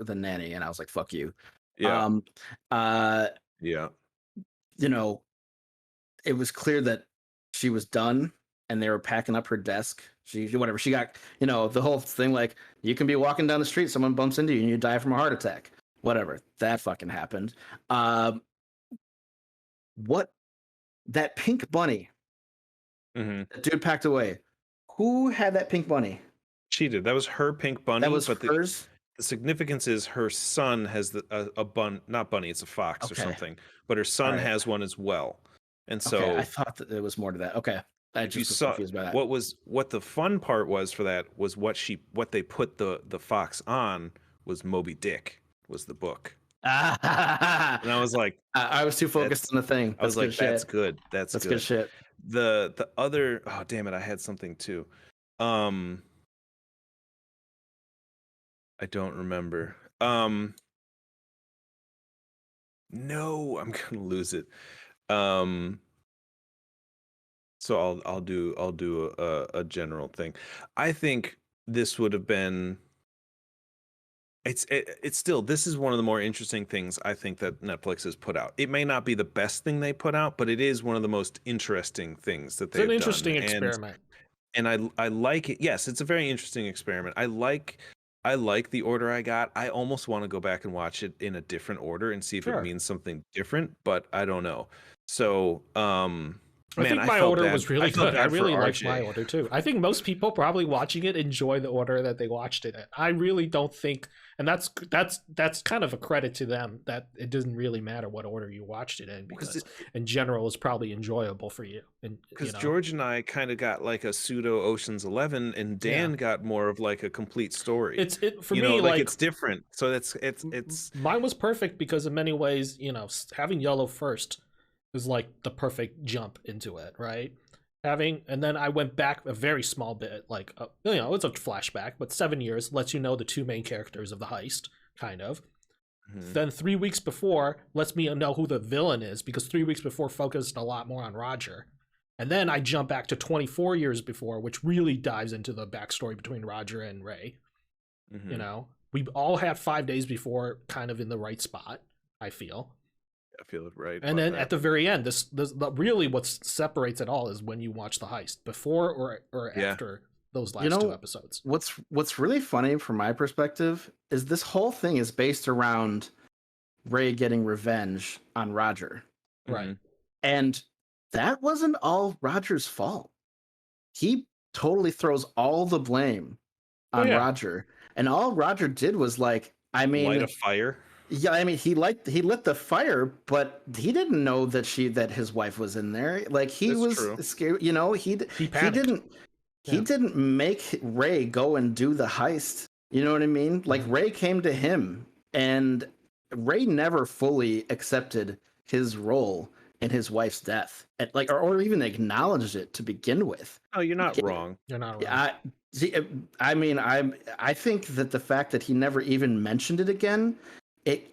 Speaker 2: nanny, and I was like, "Fuck you."
Speaker 1: Yeah.
Speaker 2: It was clear that she was done, and they were packing up her desk. She got, the whole thing like you can be walking down the street, someone bumps into you, and you die from a heart attack. Whatever, that fucking happened. What that pink bunny? That dude packed away. Who had that pink bunny?
Speaker 1: She did. That was her pink bunny.
Speaker 2: That was hers.
Speaker 1: The significance is her son has not bunny, it's a fox or something, but her son has one as well. And so
Speaker 2: I thought that there was more to that. Okay. I just was confused by that.
Speaker 1: What the fun part was for that was what they put the fox on was Moby Dick was the book. And I was like,
Speaker 2: I was too focused on the thing.
Speaker 1: I was like, that's good. That's
Speaker 2: good shit.
Speaker 1: The other, oh damn it, I had something too. I don't remember. No, I'm gonna lose it. So I'll do a general thing. I think this would have been. It's still, this is one of the more interesting things I think that Netflix has put out. It may not be the best thing they put out, but it is one of the most interesting things that they've done.
Speaker 3: It's an interesting experiment.
Speaker 1: And I like it. Yes, it's a very interesting experiment. I like the order I got. I almost want to go back and watch it in a different order and see if it means something different, but I don't know. So,
Speaker 3: I think my order was really good. I really liked my order too. I think most people probably watching it enjoy the order that they watched it in. I really don't think, and that's kind of a credit to them that it doesn't really matter what order you watched it in because in general it's probably enjoyable for you.
Speaker 1: Because George and I kind of got like a pseudo Ocean's 11, and Dan got more of like a complete story.
Speaker 3: For me, like
Speaker 1: it's different. So it's
Speaker 3: mine was perfect because in many ways, having yellow first is like the perfect jump into it, right? And then I went back a very small bit, like it's a flashback, but 7 years lets you know the 2 main characters of the heist, kind of. Mm-hmm. Then 3 weeks before lets me know who the villain is, because 3 weeks before focused a lot more on Roger. And then I jump back to 24 years before, which really dives into the backstory between Roger and Ray. Mm-hmm. We all had 5 days before kind of in the right spot, I feel.
Speaker 1: I feel it right.
Speaker 3: And then at the very end, this really what separates it all is when you watch the heist, before or after those
Speaker 2: You
Speaker 3: last two
Speaker 2: know,
Speaker 3: episodes.
Speaker 2: what's really funny from my perspective is this whole thing is based around Ray getting revenge on Roger.
Speaker 3: Right.
Speaker 1: Mhm.
Speaker 2: And that wasn't all Roger's fault. He totally throws all the blame
Speaker 3: Oh
Speaker 2: on
Speaker 3: yeah.
Speaker 2: Roger. And all Roger did was like, I
Speaker 1: Light
Speaker 2: mean,
Speaker 1: a fire.
Speaker 2: yeah, I mean, he lit the fire, but he didn't know that his wife was in there. Like he
Speaker 1: That's
Speaker 2: was
Speaker 1: true.
Speaker 2: scared, you know, he
Speaker 3: panicked.
Speaker 2: didn't he
Speaker 3: Yeah.
Speaker 2: didn't make Ray go and do the heist. You know what I mean? Like
Speaker 3: Mhm.
Speaker 2: Ray came to him, and Ray never fully accepted his role in his wife's death, and like or even acknowledged it to begin with.
Speaker 1: Oh, you're not
Speaker 2: Like,
Speaker 1: wrong.
Speaker 3: You're not wrong.
Speaker 2: I see. I mean, I think that the fact that he never even mentioned it again,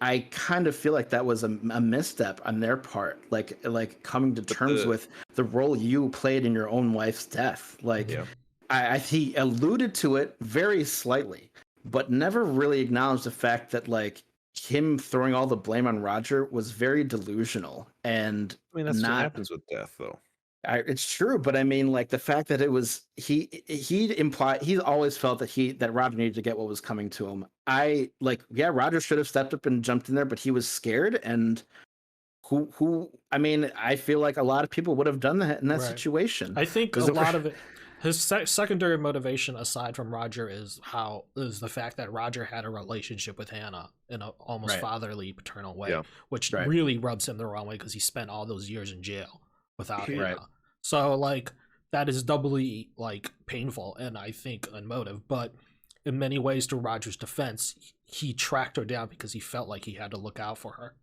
Speaker 2: I kind of feel like that was a misstep on their part. Like coming to
Speaker 1: But
Speaker 2: terms with the role you played in your own wife's death. Like,
Speaker 1: Yeah.
Speaker 2: he alluded to it very slightly, but never really acknowledged the fact that like him throwing all the blame on Roger was very delusional and
Speaker 1: I mean, that's what
Speaker 2: not.
Speaker 1: happens with death, though.
Speaker 2: It's true, but I mean, like the fact that it was he always felt that Roger needed to get what was coming to him. Yeah, Roger should have stepped up and jumped in there, but he was scared. And I mean, I feel like a lot of people would have done that in that
Speaker 3: Right.
Speaker 2: situation.
Speaker 3: I think a
Speaker 2: 'Cause
Speaker 3: lot of it, his secondary motivation aside from Roger is the fact that Roger had a relationship with Hannah in a almost
Speaker 2: Right.
Speaker 3: fatherly, paternal way,
Speaker 1: Yeah.
Speaker 3: which
Speaker 2: Right.
Speaker 3: really rubs him the wrong way because he spent all those years in jail without
Speaker 1: Right.
Speaker 3: Hannah. So like that is doubly like painful and I think unmotive. But in many ways, to Roger's defense, he tracked her down because he felt like he had to look out for her,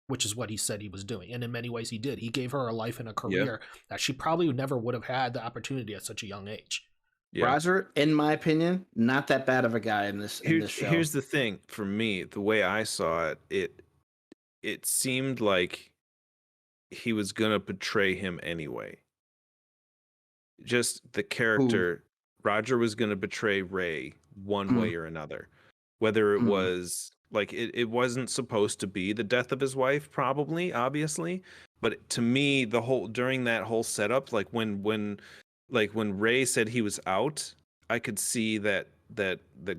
Speaker 3: which is what he said he was doing. And in many ways he did. He gave her a life and a career that she probably never would have had the opportunity at such a young age.
Speaker 1: Yeah.
Speaker 2: Roger, in my opinion, not that bad of a guy in this show.
Speaker 1: Here's the thing for me, the way I saw it, it seemed like he was gonna betray him anyway. Just the character, Roger was gonna betray Ray one
Speaker 2: Mm.
Speaker 1: way or another. Whether it
Speaker 2: Mm.
Speaker 1: was like it wasn't supposed to be the death of his wife, probably, obviously. But to me, during that whole setup, like when Ray said he was out, I could see that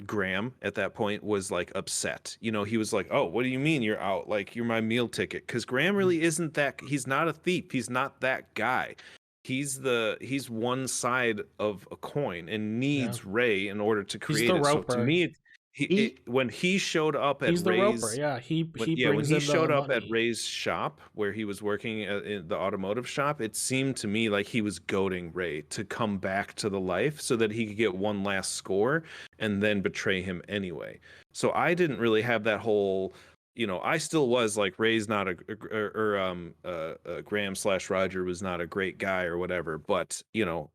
Speaker 1: Graham at that point was like upset. You know, he was like, "Oh, what do you mean you're out? Like you're my meal ticket." Because Graham really isn't that. He's not a thief. He's not that guy. He's one side of a coin and needs Ray in order to create
Speaker 3: the
Speaker 1: it. So
Speaker 3: roper.
Speaker 1: to me, when he showed up at
Speaker 3: He's the
Speaker 1: Ray's,
Speaker 3: roper. Yeah, he
Speaker 1: when
Speaker 3: brings
Speaker 1: he
Speaker 3: in
Speaker 1: showed
Speaker 3: the
Speaker 1: up at
Speaker 3: money.
Speaker 1: Ray's shop where he was working in the automotive shop, it seemed to me like he was goading Ray to come back to the life so that he could get one last score and then betray him anyway. So I didn't really have that whole, you know, I still was like Ray's not Graham / Roger was not a great guy or whatever, but you know,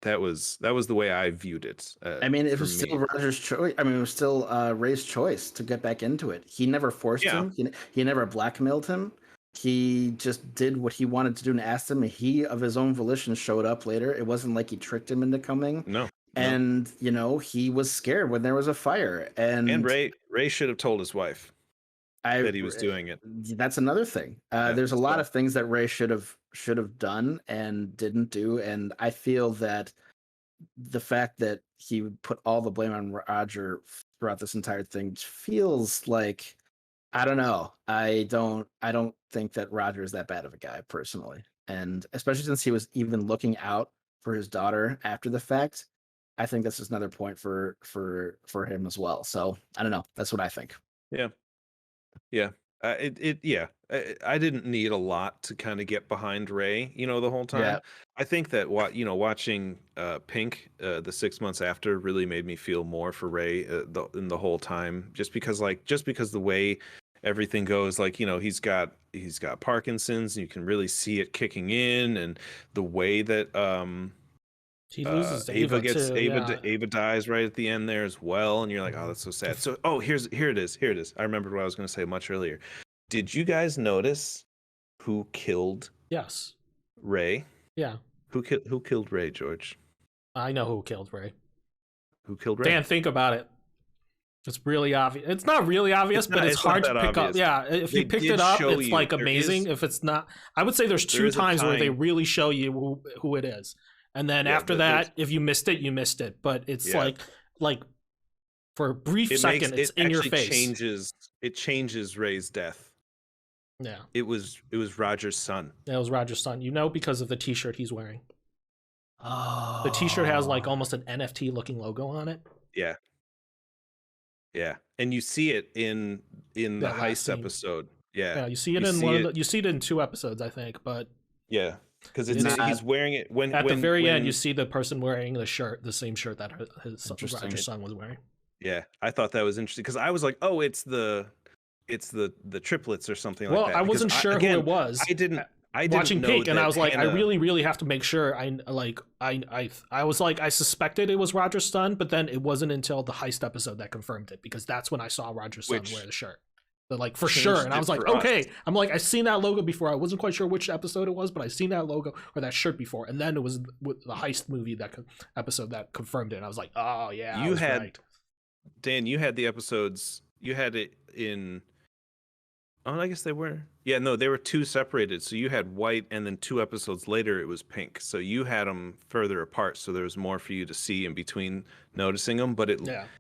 Speaker 1: that was the way I viewed it.
Speaker 2: I mean, it
Speaker 1: for
Speaker 2: was
Speaker 1: me.
Speaker 2: still Roger's choice. I mean, it was still Ray's choice to get back into it. He never forced him. He never blackmailed him. He just did what he wanted to do and asked him. And he, of his own volition, showed up later. It wasn't like he tricked him into coming.
Speaker 1: No.
Speaker 2: And you know, he was scared when there was a fire. And
Speaker 1: Ray should have told his wife that he was doing it.
Speaker 2: That's another thing. There's a lot of things that Ray should have done and didn't do. And I feel that the fact that he would put all the blame on Roger throughout this entire thing feels like, I don't know. I don't think that Roger is that bad of a guy personally. And especially since he was even looking out for his daughter after the fact, I think that's just another point for him as well. So I don't know. That's what I think.
Speaker 1: Yeah. I didn't need a lot to kind of get behind Ray, you know, the whole time.
Speaker 2: Yeah.
Speaker 1: I think that watching Pink the 6 months after really made me feel more for Ray in the whole time, just because the way everything goes, like, you know, he's got Parkinson's, and you can really see it kicking in, and the way that
Speaker 3: he loses
Speaker 1: Ava
Speaker 3: too,
Speaker 1: Ava dies right at the end there as well, and you're like, oh, that's so sad. So here it is. I remembered what I was going to say much earlier. Did you guys notice who killed Ray?
Speaker 3: Yeah.
Speaker 1: Who killed Ray, George?
Speaker 3: I know who killed Ray.
Speaker 1: Who killed Ray?
Speaker 3: Dan, think about it. It's really obvious. It's not really obvious, but it's hard to pick up. Yeah, if you picked it up, it's like amazing. If it's not, I would say there's two times where they really show you who it is. And then
Speaker 1: Yeah,
Speaker 3: after that, if you missed it, you missed it. But it's like for a brief second, it's in your face.
Speaker 1: It changes Ray's death.
Speaker 3: Yeah.
Speaker 1: It was Roger's son.
Speaker 3: That was Roger's son. You know, because of the T-shirt he's wearing.
Speaker 2: Oh.
Speaker 3: The T-shirt has like almost an NFT looking logo on it.
Speaker 1: Yeah. Yeah, and you see it in the heist episode. Yeah,
Speaker 3: you see it you see it in 2 episodes, I think. But
Speaker 1: yeah, because he's wearing it when
Speaker 3: the very end. You see the person wearing the shirt, the same shirt that Roger's son was wearing.
Speaker 1: Yeah, I thought that was interesting because I was like, oh, it's the triplets or something like that.
Speaker 3: I wasn't sure who it was.
Speaker 1: I didn't
Speaker 3: watching
Speaker 1: know
Speaker 3: Pink, and I was like,
Speaker 1: Hannah...
Speaker 3: I really have to make sure. I was like, I suspected it was Roger's son, but then it wasn't until the heist episode that confirmed it, because that's when I saw Roger's son wear the shirt. But like for sure, and I was like, okay. I'm like, I've seen that logo before. I wasn't quite sure which episode it was, but I've seen that logo or that shirt before, and then it was with the heist movie episode that confirmed it. And I was like, oh yeah, you had right.
Speaker 1: Dan, you had the episodes. You had it in. Oh, I guess they were. Yeah, no, they were 2 separated. So you had white, and then 2 episodes later it was pink. So you had them further apart, so there was more for you to see in between noticing them. But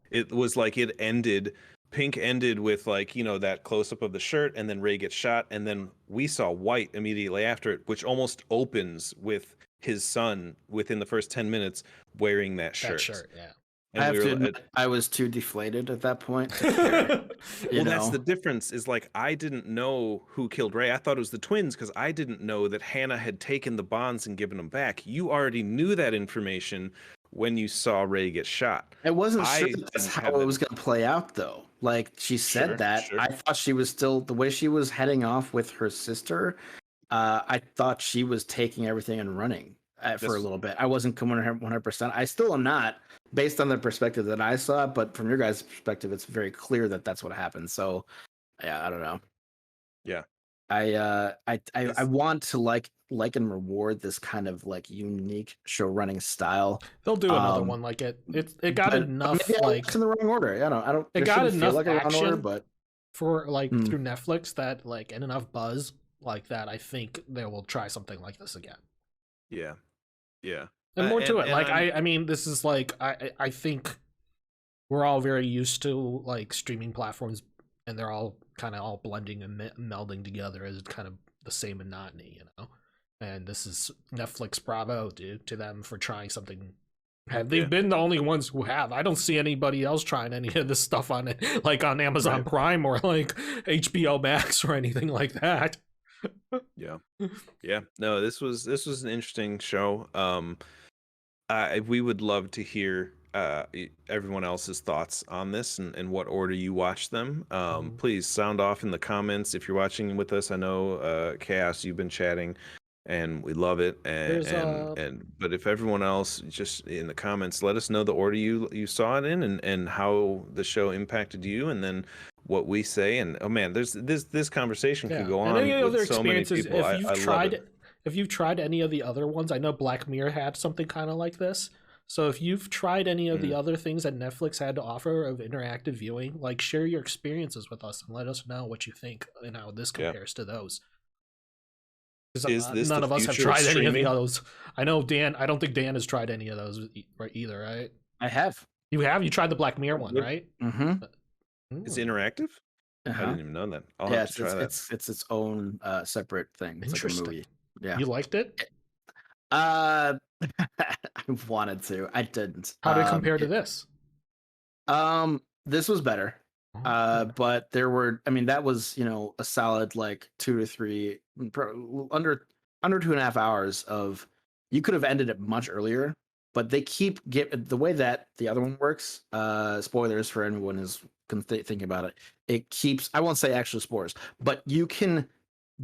Speaker 1: it was like it ended. Pink ended with like, you know, that close up of the shirt, and then Ray gets shot, and then we saw white immediately after it, which almost opens with his son within the first 10 minutes wearing that shirt.
Speaker 3: That shirt, yeah.
Speaker 2: And I have to admit, I was too deflated at that point to care.
Speaker 1: Well, that's the difference. Is like I didn't know who killed Ray. I thought it was the twins because I didn't know that Hannah had taken the bonds and given them back. You already knew that information when you saw Ray get shot.
Speaker 2: I wasn't sure that's how it was going to play out, though. Like she said that. Sure. I thought she was still the way she was heading off with her sister. I thought she was taking everything and running for a little bit. I wasn't 100%. I still am not, based on the perspective that I saw. But from your guys' perspective, it's very clear that that's what happened. So, yeah, I don't know.
Speaker 1: Yeah,
Speaker 2: I want to like and reward this kind of like unique show running style.
Speaker 3: They'll do another one like it. It got enough like
Speaker 2: in the wrong order. I don't.
Speaker 3: It got enough
Speaker 2: like
Speaker 3: action
Speaker 2: order, but
Speaker 3: for like through Netflix that like and enough buzz like that. I think they will try something like this again.
Speaker 1: Yeah, yeah.
Speaker 3: And more to it. Like I mean, this is like I think we're all very used to like streaming platforms, and they're all kind of all blending and melding together as kind of the same monotony, you know. And this is Netflix, bravo, dude, to them for trying something. Have they been the only ones who have? I don't see anybody else trying any of this stuff on it, like on Amazon Prime or like HBO Max or anything like that.
Speaker 1: Yeah. No, this was an interesting show. We would love to hear everyone else's thoughts on this and what order you watch them. Please sound off in the comments if you're watching with us. I know Chaos, you've been chatting, and we love it. But if everyone else, just in the comments, let us know the order you saw it in and how the show impacted you, and then what we say. And oh man, there's this conversation could go on.
Speaker 3: And any other
Speaker 1: so many
Speaker 3: experiences,
Speaker 1: people.
Speaker 3: If you've tried any of the other ones, I know Black Mirror had something kind of like this. So if you've tried any of the other things that Netflix had to offer of interactive viewing, like share your experiences with us and let us know what you think and how this compares to those. None of us have tried any of the others. I know Dan. I don't think Dan has tried any of those either, right?
Speaker 2: I have.
Speaker 3: You have? You tried the Black Mirror one, right?
Speaker 2: Mm-hmm.
Speaker 1: It's interactive? I didn't even know that. I'll have to try that.
Speaker 2: It's its own separate thing. It's like a movie. Yeah.
Speaker 3: You liked it?
Speaker 2: I wanted to. I didn't.
Speaker 3: How did it compare to this?
Speaker 2: This was better. But there were, I mean, that was, a solid like 2 to 3, under 2.5 hours of, you could have ended it much earlier, but they keep the way that the other one works. Spoilers for anyone who's thinking about it. It keeps, I won't say actual spoilers, but you can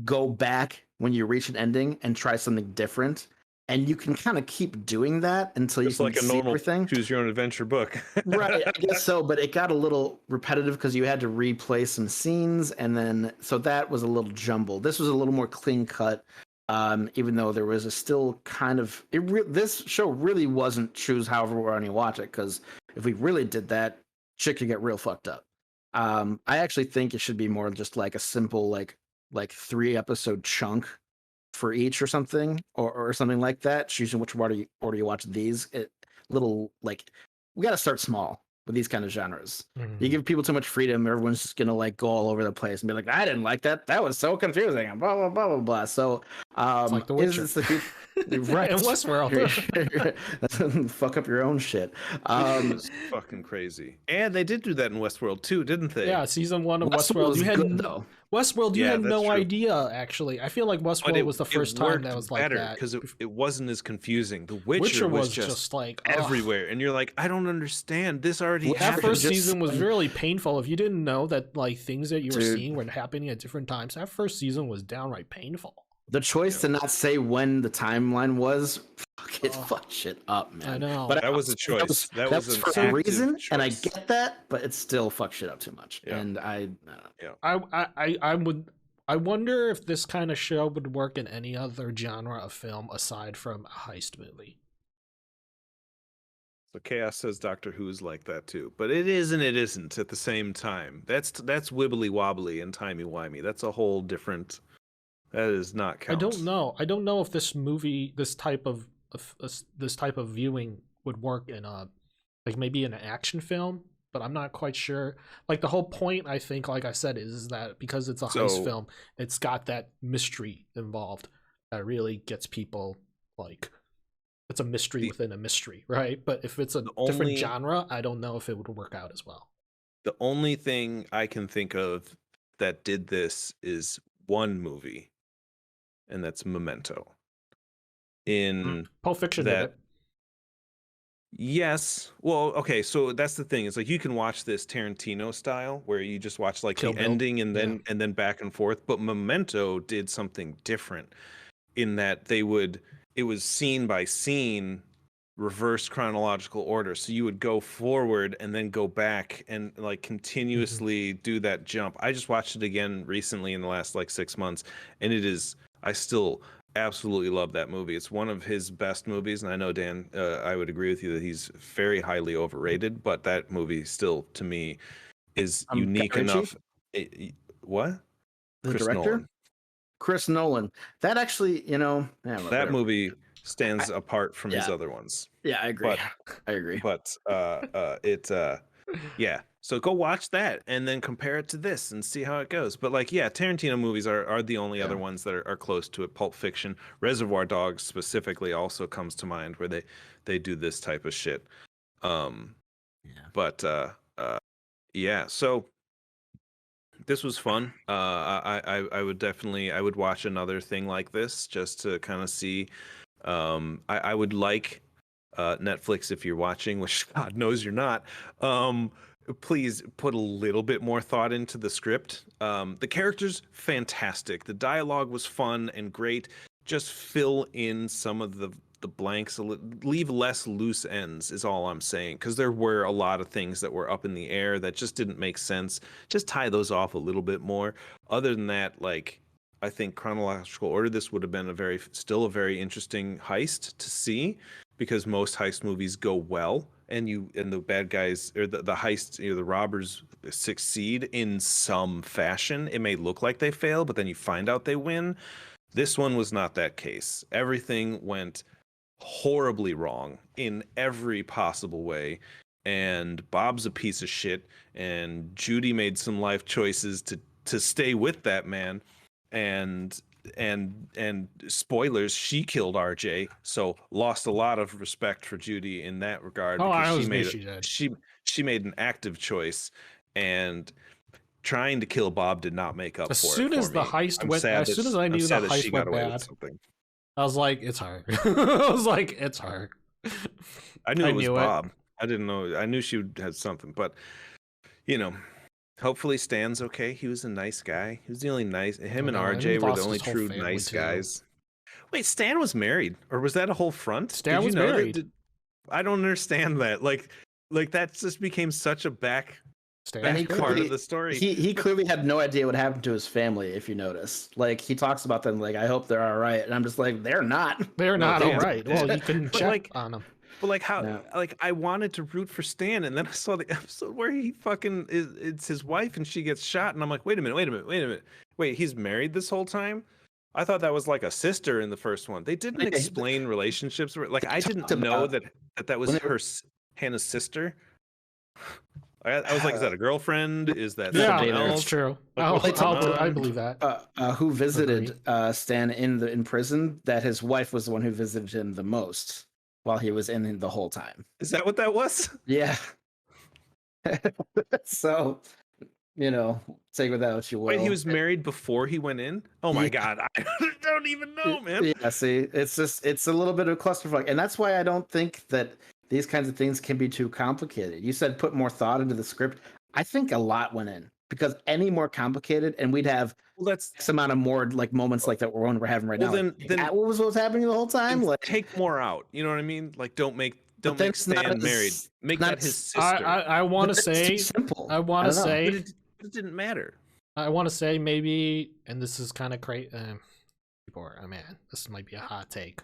Speaker 2: go back when you reach an ending and try something different. And you can kind of keep doing that until you can see everything.
Speaker 1: Choose your own adventure book.
Speaker 2: Right, I guess so. But it got a little repetitive because you had to replay some scenes, and then so that was a little jumbled. This was a little more clean cut, even though there was a still kind of this show really wasn't choose however we're going to watch it, because if we really did that, shit could get real fucked up. I actually think it should be more just like a simple like 3 episode chunk for each or something, or something like that. Choosing which order you watch these. Little like we got to start small with these kind of genres. You give people too much freedom, everyone's just gonna like go all over the place and be like, I didn't like that. That was so confusing. And blah blah blah blah blah. So,
Speaker 3: It's like The Witcher.
Speaker 2: Right?
Speaker 3: And Westworld.
Speaker 2: Fuck up your own shit.
Speaker 1: It's fucking crazy. And they did do that in Westworld too, didn't they?
Speaker 3: Yeah, season 1 of
Speaker 2: Westworld
Speaker 3: Westworld. You had
Speaker 2: good, though.
Speaker 3: Westworld. You
Speaker 1: Yeah,
Speaker 3: had
Speaker 1: that's
Speaker 3: no
Speaker 1: true.
Speaker 3: idea. Actually, I feel like Westworld was the first time that was like that
Speaker 1: because it wasn't as confusing. The Witcher
Speaker 3: was
Speaker 1: just
Speaker 3: like
Speaker 1: everywhere, and you're like, I don't understand. This already
Speaker 3: That
Speaker 1: happened.
Speaker 3: first season was really painful. If you didn't know that like things that you were
Speaker 2: Dude.
Speaker 3: seeing were happening at different times, that first season was downright painful.
Speaker 2: The choice to not say when the timeline was, fucked shit up, man.
Speaker 3: I know.
Speaker 2: But
Speaker 1: That was a choice.
Speaker 2: That was
Speaker 1: an
Speaker 2: for a
Speaker 1: active
Speaker 2: reason, and I
Speaker 1: choice.
Speaker 2: get that, but it still fucked shit up too much.
Speaker 1: Yeah.
Speaker 2: And I
Speaker 3: I wonder if this kind of show would work in any other genre of film aside from a heist movie.
Speaker 1: So Chaos says Doctor Who's like that too, but it is and it isn't at the same time. That's wibbly wobbly and timey wimey. That's a whole different. That is not count.
Speaker 3: I don't know. I don't know if this movie, this type of viewing would work in a like maybe in an action film, but I'm not quite sure. Like the whole point, I think, like I said, is that because it's a heist film, it's got that mystery involved that really gets people like. It's a mystery within a mystery, right? But if it's a different genre, I don't know if it would work out as well.
Speaker 1: The only thing I can think of that did this is one movie, and that's Memento. In
Speaker 3: Pulp Fiction did it.
Speaker 1: Yes. Well, okay, so that's the thing. It's like you can watch this Tarantino style where you just watch like
Speaker 3: Kill
Speaker 1: the
Speaker 3: Bill.
Speaker 1: ending and then back and forth, but Memento did something different in that it was scene by scene, reverse chronological order. So you would go forward and then go back and like continuously do that jump. I just watched it again recently in the last like 6 months, and I still absolutely love that movie. It's one of his best movies, and I know Dan, I would agree with you that he's very highly overrated, but that movie still to me is unique enough. What?
Speaker 2: The
Speaker 1: Chris
Speaker 2: director?
Speaker 1: Nolan.
Speaker 2: Chris Nolan. That actually,
Speaker 1: That movie stands apart from his other ones.
Speaker 2: Yeah, I agree. I agree.
Speaker 1: But yeah. So go watch that and then compare it to this and see how it goes. But like, yeah, Tarantino movies are the only other ones that are close to it. Pulp Fiction, Reservoir Dogs specifically also comes to mind where they do this type of shit. But yeah. So this was fun. I would definitely watch another thing like this just to kind of see. I would like Netflix, if you're watching, which God knows you're not. Please put a little bit more thought into the script. The characters, fantastic. The dialogue was fun and great. Just fill in some of the blanks, leave less loose ends is all I'm saying, because there were a lot of things that were up in the air that just didn't make sense. Just tie those off a little bit more. Other than that, like, I think chronological order, this would have been still a very interesting heist to see, because most heist movies go well and the bad guys or the heist, the robbers succeed in some fashion. It may look like they fail, but then you find out they win. This one was not that case. Everything went horribly wrong in every possible way, and Bob's a piece of shit, and Judy made some life choices to stay with that man, and spoilers, she killed RJ, so lost a lot of respect for Judy in that regard. She made an active choice, and trying to kill Bob did not make up for it.
Speaker 3: As soon as the heist went, as soon as I knew the heist went bad, I was like, it's her. I was like, it's her.
Speaker 1: I knew it was Bob. I didn't know. I knew she had something, but hopefully Stan's okay. He was a nice guy. He was the only nice. Him and RJ were the only true nice guys. Wait, Stan was married, or was that a whole front?
Speaker 3: Stan was married.
Speaker 1: I don't understand that. Like that just became such a back part of the story.
Speaker 2: He clearly had no idea what happened to his family, if you notice. Like, he talks about them like, I hope they're all right, and I'm just like, they're not.
Speaker 3: They're not all right. Well, you couldn't check on them.
Speaker 1: But like, how? No. Like, I wanted to root for Stan, and then I saw the episode where he fucking it's his wife, and she gets shot, and I'm like, wait a minute, he's married this whole time. I thought that was like a sister in the first one. They didn't
Speaker 2: Yeah,
Speaker 1: explain relationships. Like I didn't
Speaker 2: talked
Speaker 1: know
Speaker 2: about
Speaker 1: that was
Speaker 2: when they were-
Speaker 1: Hannah's sister. I was like, is that a girlfriend? Is that
Speaker 3: Yeah,
Speaker 1: someone
Speaker 2: debater.
Speaker 3: that's
Speaker 1: else?
Speaker 3: true.
Speaker 1: Like, what's
Speaker 2: They
Speaker 1: going
Speaker 2: talked
Speaker 3: I
Speaker 1: on?
Speaker 3: believe that.
Speaker 2: who visited Stan in prison, that his wife was the one who visited him the most while he was in the whole time.
Speaker 1: Is that what that was?
Speaker 2: Yeah. So, take with that what you will.
Speaker 1: Wait, he was married before he went in? Oh my
Speaker 2: Yeah.
Speaker 1: God, I don't even know, man.
Speaker 2: Yeah, see, it's a little bit of a clusterfuck, and that's why I don't think that these kinds of things can be too complicated. You said put more thought into the script. I think a lot went in, because any more complicated, and we'd have
Speaker 1: Well, that's
Speaker 2: X amount of more like moments like that we're having right
Speaker 1: well,
Speaker 2: now.
Speaker 1: then
Speaker 2: That what was happening the whole time?
Speaker 1: then
Speaker 2: Like,
Speaker 1: take more out. You know what I mean? Like don't make
Speaker 2: but then it's not
Speaker 1: Stan married.
Speaker 2: as
Speaker 1: Make
Speaker 2: not
Speaker 1: that his
Speaker 2: as-
Speaker 1: sister.
Speaker 3: I want to
Speaker 2: but that's too
Speaker 3: say
Speaker 2: simple.
Speaker 3: I want
Speaker 2: I
Speaker 3: to
Speaker 2: don't know.
Speaker 3: say
Speaker 1: It didn't matter.
Speaker 3: I want to say maybe, and this is kind of crazy. People are, oh man, this might be a hot take.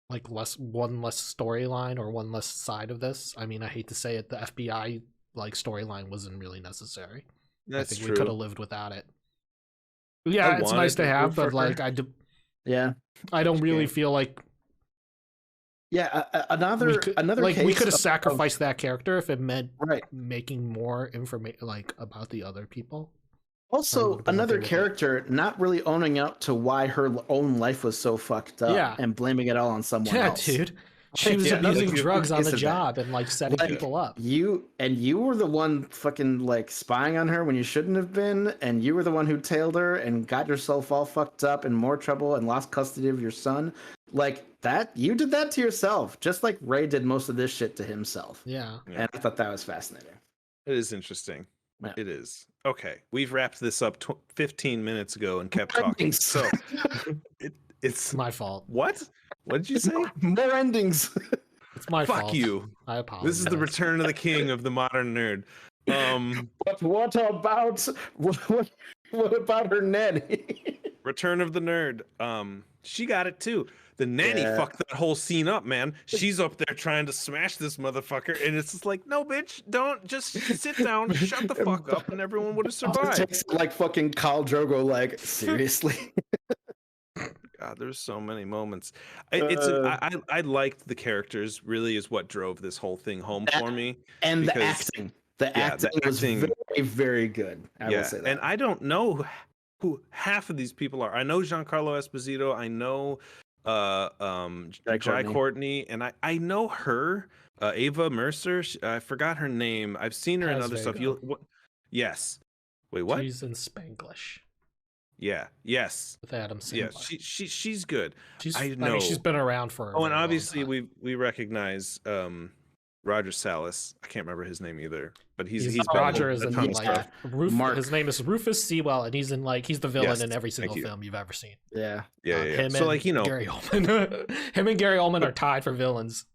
Speaker 3: Like one less storyline or one less side of this. I mean, I hate to say it, the FBI like storyline wasn't really necessary.
Speaker 1: That's
Speaker 3: I think
Speaker 1: true.
Speaker 3: we could have lived without it. Yeah, it's nice to have, but like
Speaker 2: Yeah,
Speaker 3: I don't really feel like
Speaker 2: yeah. Another
Speaker 3: like
Speaker 2: case
Speaker 3: we could have
Speaker 2: of-
Speaker 3: sacrificed that character if it meant
Speaker 2: right.
Speaker 3: making more information like about the other people.
Speaker 2: Also,
Speaker 3: would've been
Speaker 2: another
Speaker 3: okay with it.
Speaker 2: character not really owning up to why her own life was so fucked up,
Speaker 3: Yeah.
Speaker 2: and blaming it all on someone
Speaker 3: Yeah,
Speaker 2: else.
Speaker 3: dude. She was
Speaker 2: Yeah, another
Speaker 3: abusing
Speaker 2: good
Speaker 3: drugs on
Speaker 2: case
Speaker 3: the
Speaker 2: of that.
Speaker 3: job and like setting
Speaker 2: Like,
Speaker 3: people up.
Speaker 2: You were the one fucking like spying on her when you shouldn't have been, and you were the one who tailed her and got yourself all fucked up in more trouble and lost custody of your son. Like that, you did that to yourself, just like Ray did most of this shit to himself.
Speaker 3: Yeah.
Speaker 2: And I thought that was fascinating.
Speaker 1: It is interesting.
Speaker 2: Yeah.
Speaker 1: It is. Okay, we've wrapped this up 15 minutes ago and kept talking.
Speaker 2: Endings.
Speaker 1: So it's
Speaker 3: It's my fault.
Speaker 1: what? What did you say?
Speaker 2: More endings.
Speaker 3: It's my fault.
Speaker 1: Fuck you.
Speaker 3: I apologize.
Speaker 1: This is the return of the king of the modern nerd.
Speaker 2: But what about her nanny?
Speaker 1: Return of the nerd. She got it too. The nanny
Speaker 2: Yeah.
Speaker 1: fucked that whole scene up, man. She's up there trying to smash this motherfucker, and it's just like, no, bitch, don't just sit down, shut the fuck up, and everyone would have
Speaker 2: It
Speaker 1: survived.
Speaker 2: takes like fucking Khal Drogo. Like, seriously.
Speaker 1: God, there's so many moments. I liked the characters. Really, is what drove this whole thing home for me.
Speaker 2: And the
Speaker 1: Because-
Speaker 2: acting. The acting was very, very good. I will say that.
Speaker 1: And I don't know who half of these people are. I know Giancarlo Esposito. I know Jai Courtney, and I know her, Ava Mercer. I forgot her name. I've seen her in
Speaker 3: Paz
Speaker 1: other stuff.
Speaker 3: Vega.
Speaker 1: Yes. Wait, what?
Speaker 3: She's in Spanglish
Speaker 1: Yeah. Yes.
Speaker 3: with Adam Sandler.
Speaker 1: Yeah. She's good. I
Speaker 3: I
Speaker 1: know.
Speaker 3: mean, she's been around for.
Speaker 1: Oh, and obviously we recognize Roger Salas. I can't remember his name either, but he's been
Speaker 3: Roger
Speaker 1: in
Speaker 3: is
Speaker 1: a
Speaker 3: in
Speaker 1: ton of
Speaker 3: like
Speaker 1: stuff.
Speaker 2: Mark.
Speaker 3: his name is Rufus Sewell, and he's in like he's the villain
Speaker 1: Yes,
Speaker 3: in every
Speaker 1: thank
Speaker 3: single
Speaker 1: you.
Speaker 3: film you've ever seen.
Speaker 2: Yeah.
Speaker 1: Yeah.
Speaker 3: Him
Speaker 1: So
Speaker 3: and
Speaker 1: like, you know,
Speaker 3: Gary Oldman. Him and Gary Oldman are tied for villains.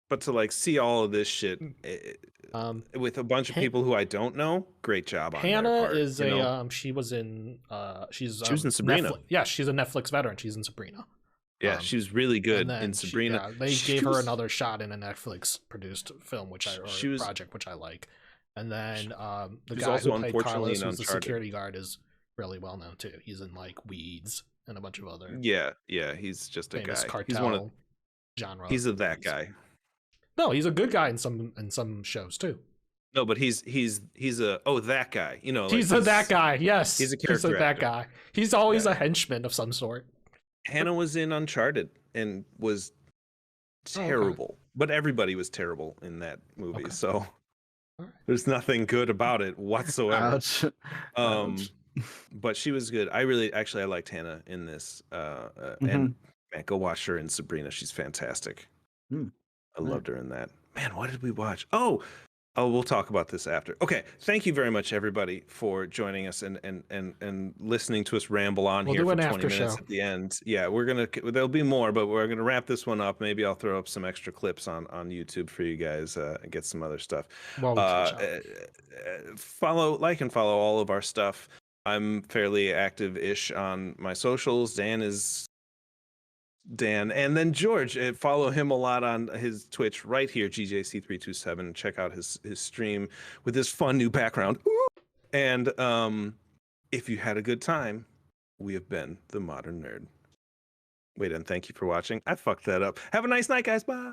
Speaker 1: but to like see all of this shit with a bunch of
Speaker 3: Han-
Speaker 1: people who I don't know, great job on their
Speaker 3: Hannah
Speaker 1: part,
Speaker 3: is
Speaker 1: you know?
Speaker 3: she was in she was
Speaker 1: in Sabrina.
Speaker 3: Yeah, she's a Netflix veteran. She's in Sabrina.
Speaker 1: Yeah, she was really good
Speaker 3: And then
Speaker 1: in Sabrina.
Speaker 3: they
Speaker 1: She
Speaker 3: gave her
Speaker 1: was-
Speaker 3: another shot in a Netflix produced film, project, which I like. And then the
Speaker 1: was
Speaker 3: guy
Speaker 1: also
Speaker 3: who played
Speaker 1: unfortunately
Speaker 3: Carlos,
Speaker 1: in
Speaker 3: who's the
Speaker 1: Uncharted.
Speaker 3: security guard, is really well known too. He's in like Weeds and a bunch of other
Speaker 1: Yeah, he's just a
Speaker 3: famous
Speaker 1: guy.
Speaker 3: cartel
Speaker 1: He's one of
Speaker 3: genre.
Speaker 1: he's a that
Speaker 3: movies.
Speaker 1: guy.
Speaker 3: No, he's a good guy in some shows too.
Speaker 1: No, but he's a that guy. You know, like
Speaker 3: He's a that guy. Yes,
Speaker 1: he's a character
Speaker 3: that
Speaker 1: actor.
Speaker 3: guy. He's always
Speaker 1: Yeah.
Speaker 3: a henchman of some sort.
Speaker 1: Hannah was in Uncharted and was terrible, but everybody was terrible in that movie.
Speaker 3: Okay.
Speaker 1: So
Speaker 3: Alright.
Speaker 1: there's nothing good about it whatsoever.
Speaker 2: Ouch.
Speaker 1: Um, but she was good. I liked Hannah in this. And man, go watch her in Sabrina. She's fantastic.
Speaker 2: Hmm.
Speaker 1: I loved her in that. Man, what did we watch? Oh, we'll talk about this after. Okay, thank you very much, everybody, for joining us and listening to us ramble on
Speaker 3: We'll
Speaker 1: here
Speaker 3: do
Speaker 1: for
Speaker 3: an
Speaker 1: 20
Speaker 3: after
Speaker 1: minutes
Speaker 3: show.
Speaker 1: at the end. Yeah, there'll be more, but we're gonna wrap this one up. Maybe I'll throw up some extra clips on YouTube for you guys and get some other stuff.
Speaker 3: Well,
Speaker 1: Follow all of our stuff. I'm fairly active-ish on my socials. Dan, and then George, follow him a lot on his Twitch right here, GJC327. Check out his stream with his fun new background. And if you had a good time, we have been the Modern Nerd. Wait, and thank you for watching. I fucked that up. Have a nice night, guys. Bye.